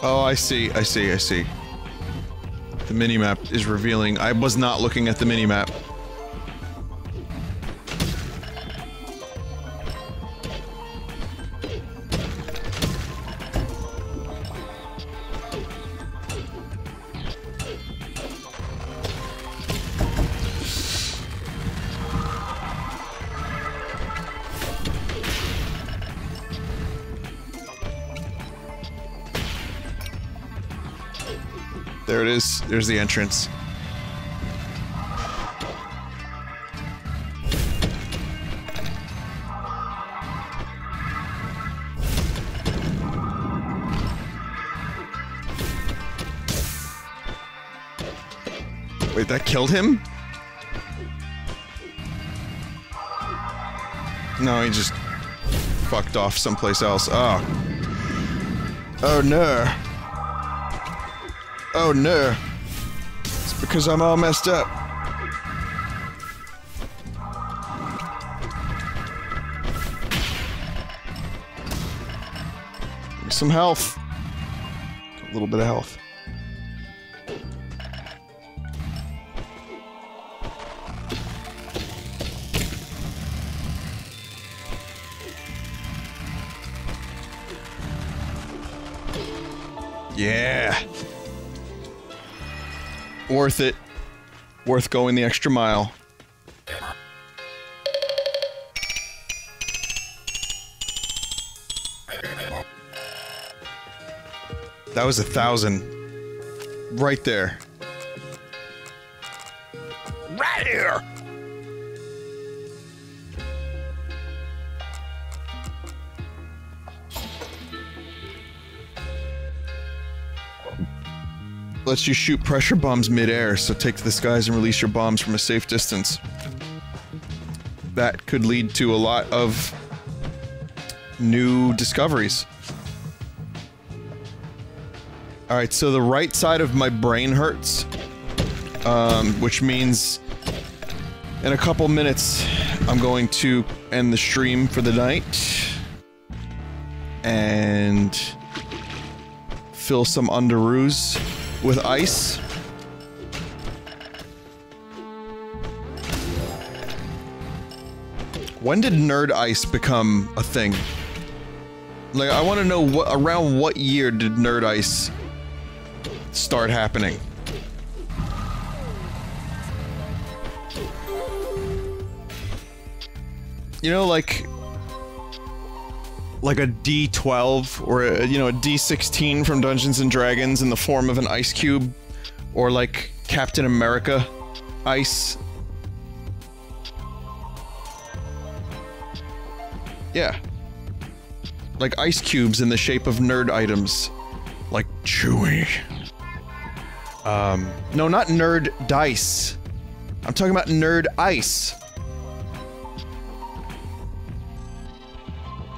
Oh, I see. The minimap is revealing. I was not looking at the minimap. There it is. There's the entrance. Wait, that killed him? No, he just fucked off someplace else. Oh. Oh no. Oh no. It's because I'm all messed up. Give me some health. A little bit of health. Yeah. Worth it. Worth going the extra mile. That was 1,000. Right there. Right here! Lets you shoot pressure bombs mid-air, so take to the skies and release your bombs from a safe distance. That could lead to a lot of new discoveries. Alright, so the right side of my brain hurts. Which means in a couple minutes I'm going to end the stream for the night. And fill some underoos with ice. When did nerd ice become a thing? Like, I want to know around what year did nerd ice start happening? You know, like a D12 or a, you know, a D16 from Dungeons and Dragons in the form of an ice cube, or like Captain America ice. Yeah. Like ice cubes in the shape of nerd items. Like Chewy. No, not nerd dice. I'm talking about nerd ice.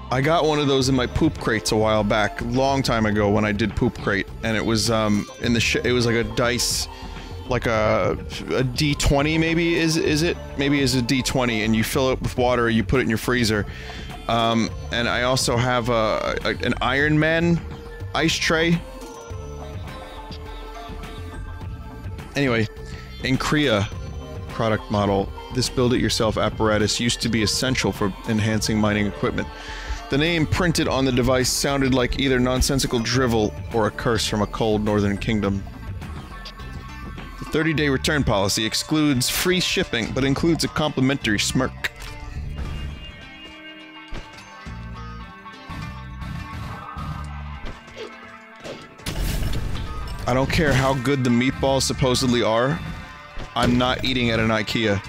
I got one of those in my poop crates a while back, long time ago when I did poop crate, and it was in the it was like a dice, like a D20 maybe is it? Maybe it's a D20, and you fill it with water, you put it in your freezer. And I also have an Iron Man ice tray. Anyway, in Korea product model, this build-it-yourself apparatus used to be essential for enhancing mining equipment. The name printed on the device sounded like either nonsensical drivel or a curse from a cold northern kingdom. The 30-day return policy excludes free shipping, but includes a complimentary smirk. I don't care how good the meatballs supposedly are, I'm not eating at an IKEA.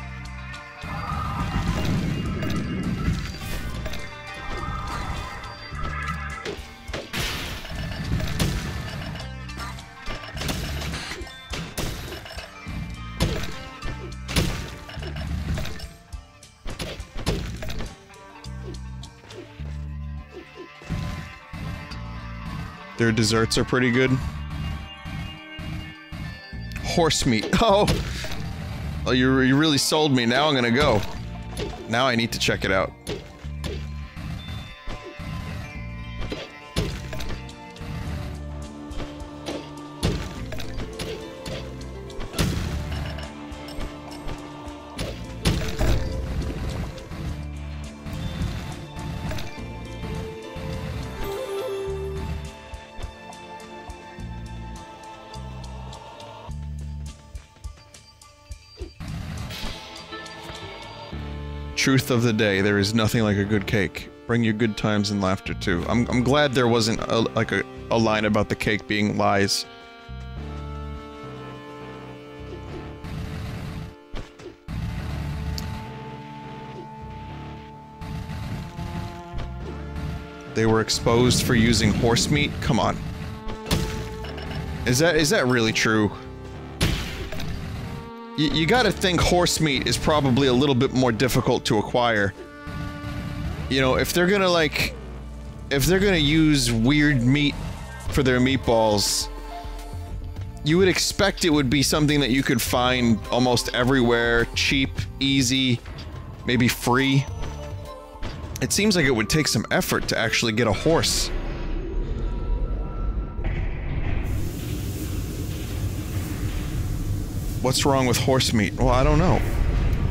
Their desserts are pretty good. Horse meat. Oh, you really sold me. Now I'm gonna go. Now I need to check it out. Truth of the day, there is nothing like a good cake. Bring you good times and laughter too. I'm glad there wasn't a line about the cake being lies. They were exposed for using horse meat? Come on. Is that really true? You gotta think horse meat is probably a little bit more difficult to acquire. You know, if they're gonna like... if they're gonna use weird meat for their meatballs, you would expect it would be something that you could find almost everywhere, cheap, easy, maybe free. It seems like it would take some effort to actually get a horse. What's wrong with horse meat? Well, I don't know.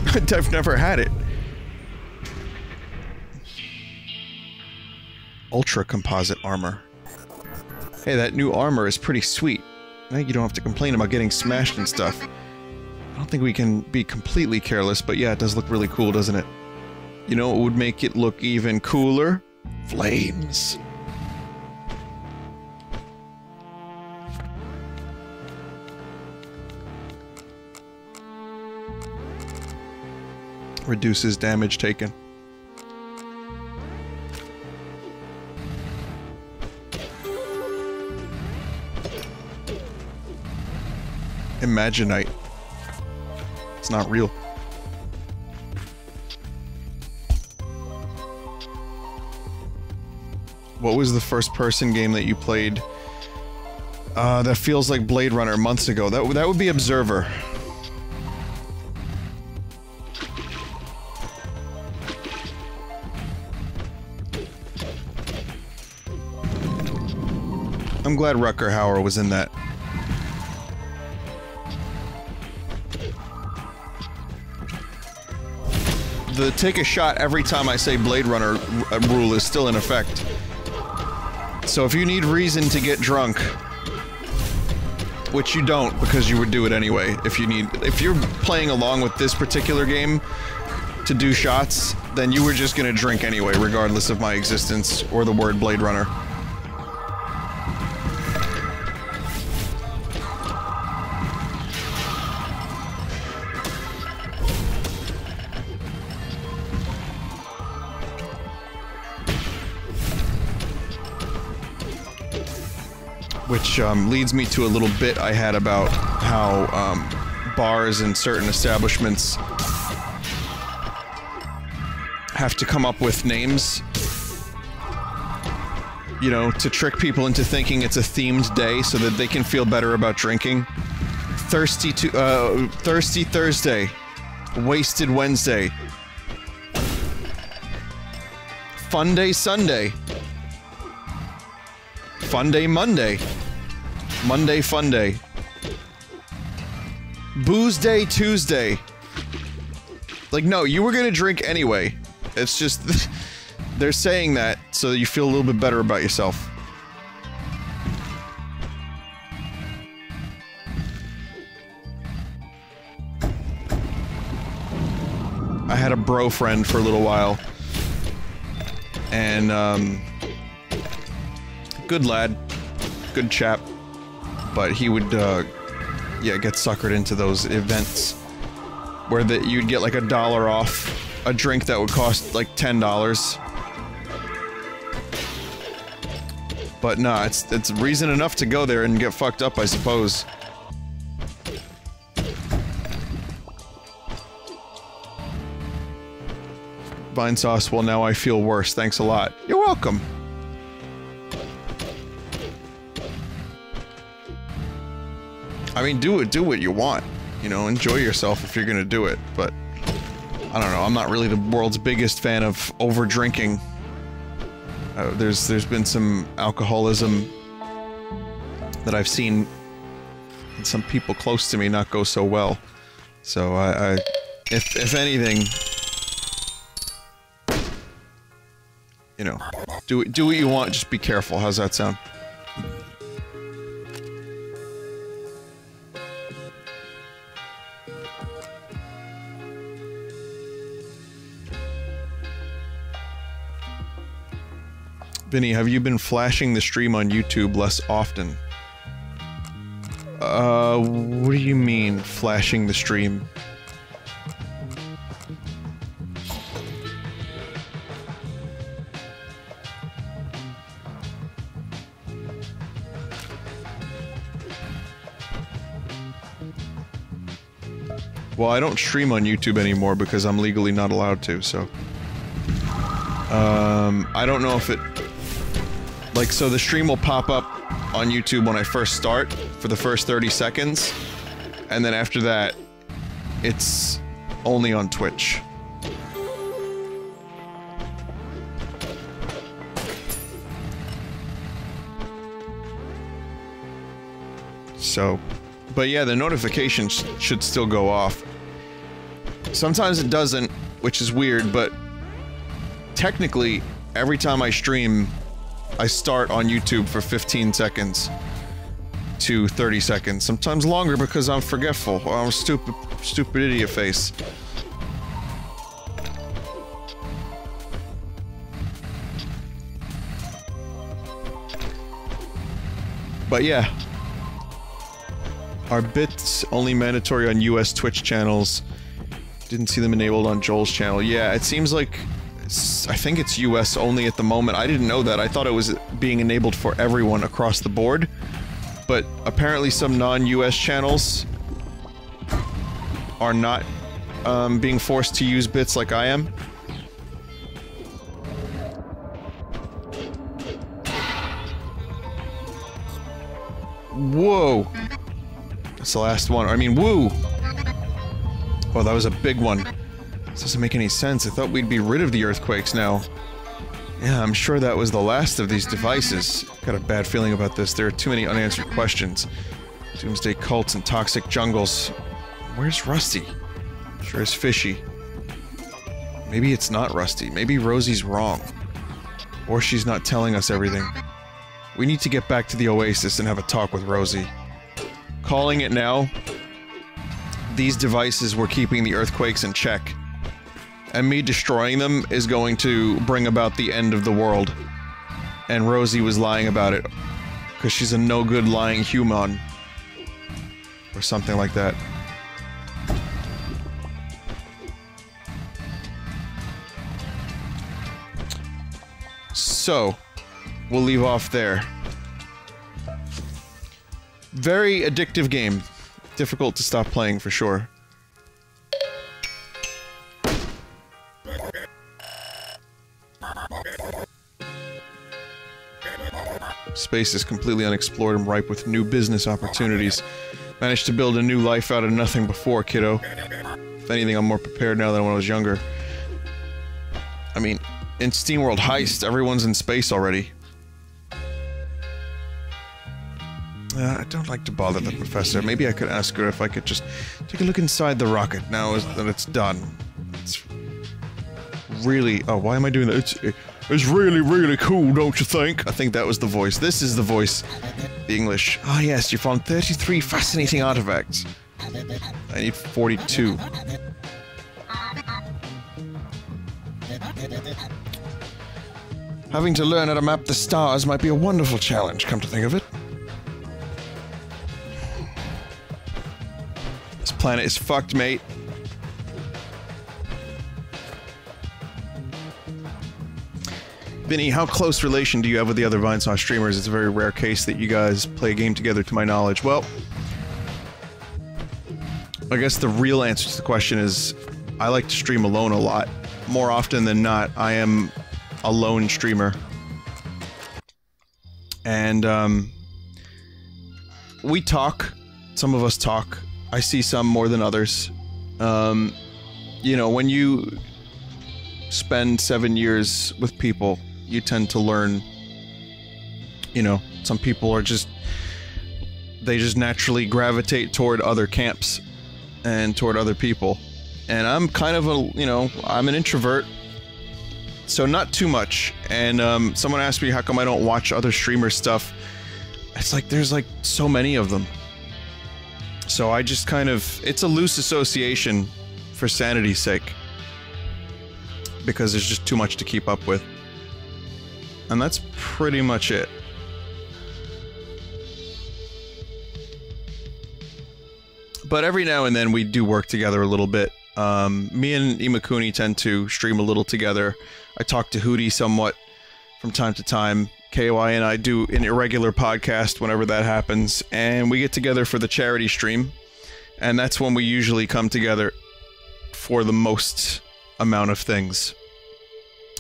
I've never had it. Ultra composite armor. Hey, that new armor is pretty sweet. Now you don't have to complain about getting smashed and stuff. I don't think we can be completely careless, but yeah, it does look really cool, doesn't it? You know what would make it look even cooler? Flames. Reduces damage taken. Imaginite. It's not real. What was the first person game that you played That feels like Blade Runner months ago. That would be Observer. I'm glad Rutger Hauer was in that. The take a shot every time I say Blade Runner rule is still in effect. So if you need reason to get drunk, which you don't because you would do it anyway, if you're playing along with this particular game to do shots, then you were just gonna drink anyway, regardless of my existence or the word Blade Runner. Which leads me to a little bit I had about how bars and certain establishments have to come up with names, you know, to trick people into thinking it's a themed day so that they can feel better about drinking. Thirsty Thursday, Wasted Wednesday, Fun Day Sunday, Fun Day Monday, Monday Fun Day, Booze Day Tuesday. Like, no, you were gonna drink anyway. It's just, they're saying that so that you feel a little bit better about yourself. I had a bro friend for a little while. And, good lad. Good chap. But he would, yeah, get suckered into those events where you'd get like $1 off a drink that would cost like $10. But nah, it's reason enough to go there and get fucked up, I suppose. Vinesauce, well now I feel worse, thanks a lot. You're welcome. I mean, do what you want. You know, enjoy yourself if you're gonna do it, but I don't know, I'm not really the world's biggest fan of over-drinking. There's been some alcoholism that I've seen some people close to me not go so well. So if anything, you know, do what you want, just be careful. How's that sound? Vinny, have you been flashing the stream on YouTube less often? What do you mean, flashing the stream? Well, I don't stream on YouTube anymore because I'm legally not allowed to, so... I don't know if it... Like, so the stream will pop up on YouTube when I first start, for the first 30 seconds, and then after that, it's only on Twitch. So, but yeah, the notifications should still go off. Sometimes it doesn't, which is weird, but technically, every time I stream, I start on YouTube for 15 seconds to 30 seconds. Sometimes longer because I'm forgetful, or I'm a stupid idiot face. But yeah. Are bits only mandatory on US Twitch channels? Didn't see them enabled on Joel's channel. Yeah, it seems like... I think it's US only at the moment. I didn't know that. I thought it was being enabled for everyone across the board. But apparently some non-US channels are not being forced to use bits like I am. Whoa! That's the last one. I mean, woo! Oh, that was a big one. This doesn't make any sense. I thought we'd be rid of the earthquakes now. Yeah, I'm sure that was the last of these devices. Got a bad feeling about this. There are too many unanswered questions. Doomsday cults and toxic jungles. Where's Rusty? Sure is fishy. Maybe it's not Rusty. Maybe Rosie's wrong. Or she's not telling us everything. We need to get back to the Oasis and have a talk with Rosie. Calling it now. These devices were keeping the earthquakes in check. And me destroying them is going to bring about the end of the world. And Rosie was lying about it. Because she's a no-good lying human. Or something like that. So, we'll leave off there. Very addictive game. Difficult to stop playing for sure. Space is completely unexplored and ripe with new business opportunities. Managed to build a new life out of nothing before, kiddo. If anything, I'm more prepared now than when I was younger. I mean, in SteamWorld Heist, everyone's in space already. I don't like to bother the professor. Maybe I could ask her if I could just take a look inside the rocket now that it's done. It's really... Oh, why am I doing that? It's really, really cool, don't you think? I think that was the voice. This is the voice. The English. Ah, yes, you found 33 fascinating artifacts. I need 42. Having to learn how to map the stars might be a wonderful challenge, come to think of it. This planet is fucked, mate. Vinny, how close relation do you have with the other Vinesauce streamers? It's a very rare case that you guys play a game together, to my knowledge. Well, I guess the real answer to the question is, I like to stream alone a lot. More often than not, I am a lone streamer. And, we talk. Some of us talk. I see some more than others. You know, when you spend 7 years with people, you tend to learn, you know, some people are just, they just naturally gravitate toward other camps and toward other people. And I'm kind of a, you know, I'm an introvert, so not too much. And someone asked me how come I don't watch other streamers' stuff. It's like, there's like so many of them. So I just kind of, it's a loose association for sanity's sake. Because there's just too much to keep up with. And that's pretty much it. But every now and then we do work together a little bit. Me and Imakuni tend to stream a little together. I talk to Hootie somewhat from time to time. KY and I do an irregular podcast whenever that happens. And we get together for the charity stream. And that's when we usually come together for the most amount of things.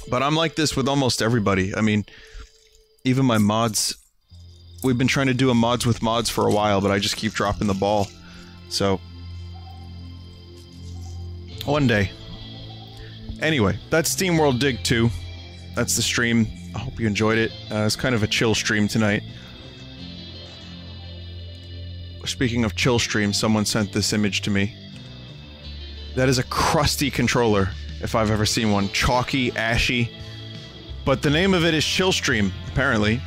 But I'm like this with almost everybody. I mean, even my mods. We've been trying to do a mods with mods for a while, but I just keep dropping the ball. So, one day. Anyway, that's SteamWorld Dig 2. That's the stream. I hope you enjoyed it. It's kind of a chill stream tonight. Speaking of chill stream, someone sent this image to me. That is a crusty controller, if I've ever seen one. Chalky, ashy. But the name of it is Chillstream, apparently.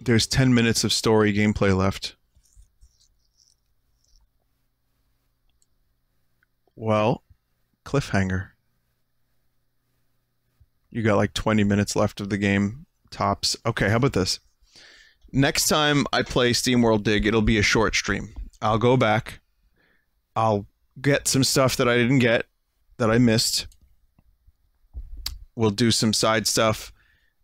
There's 10 minutes of story gameplay left. Well, cliffhanger. You got like 20 minutes left of the game, tops. Okay, how about this? Next time I play SteamWorld Dig, it'll be a short stream. I'll go back. I'll get some stuff that I didn't get, that I missed. We'll do some side stuff,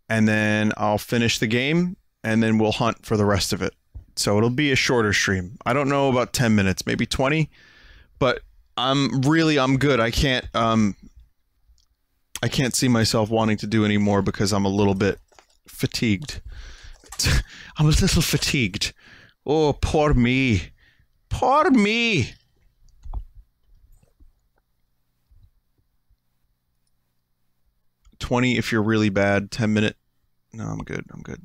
and then I'll finish the game, and then we'll hunt for the rest of it. So it'll be a shorter stream. I don't know about 10 minutes, maybe 20, But I'm good. I can't see myself wanting to do any more because I'm a little bit fatigued. I'm a little fatigued. Oh, poor me. Poor me. $20 if you're really bad. 10-minute. No, I'm good. I'm good.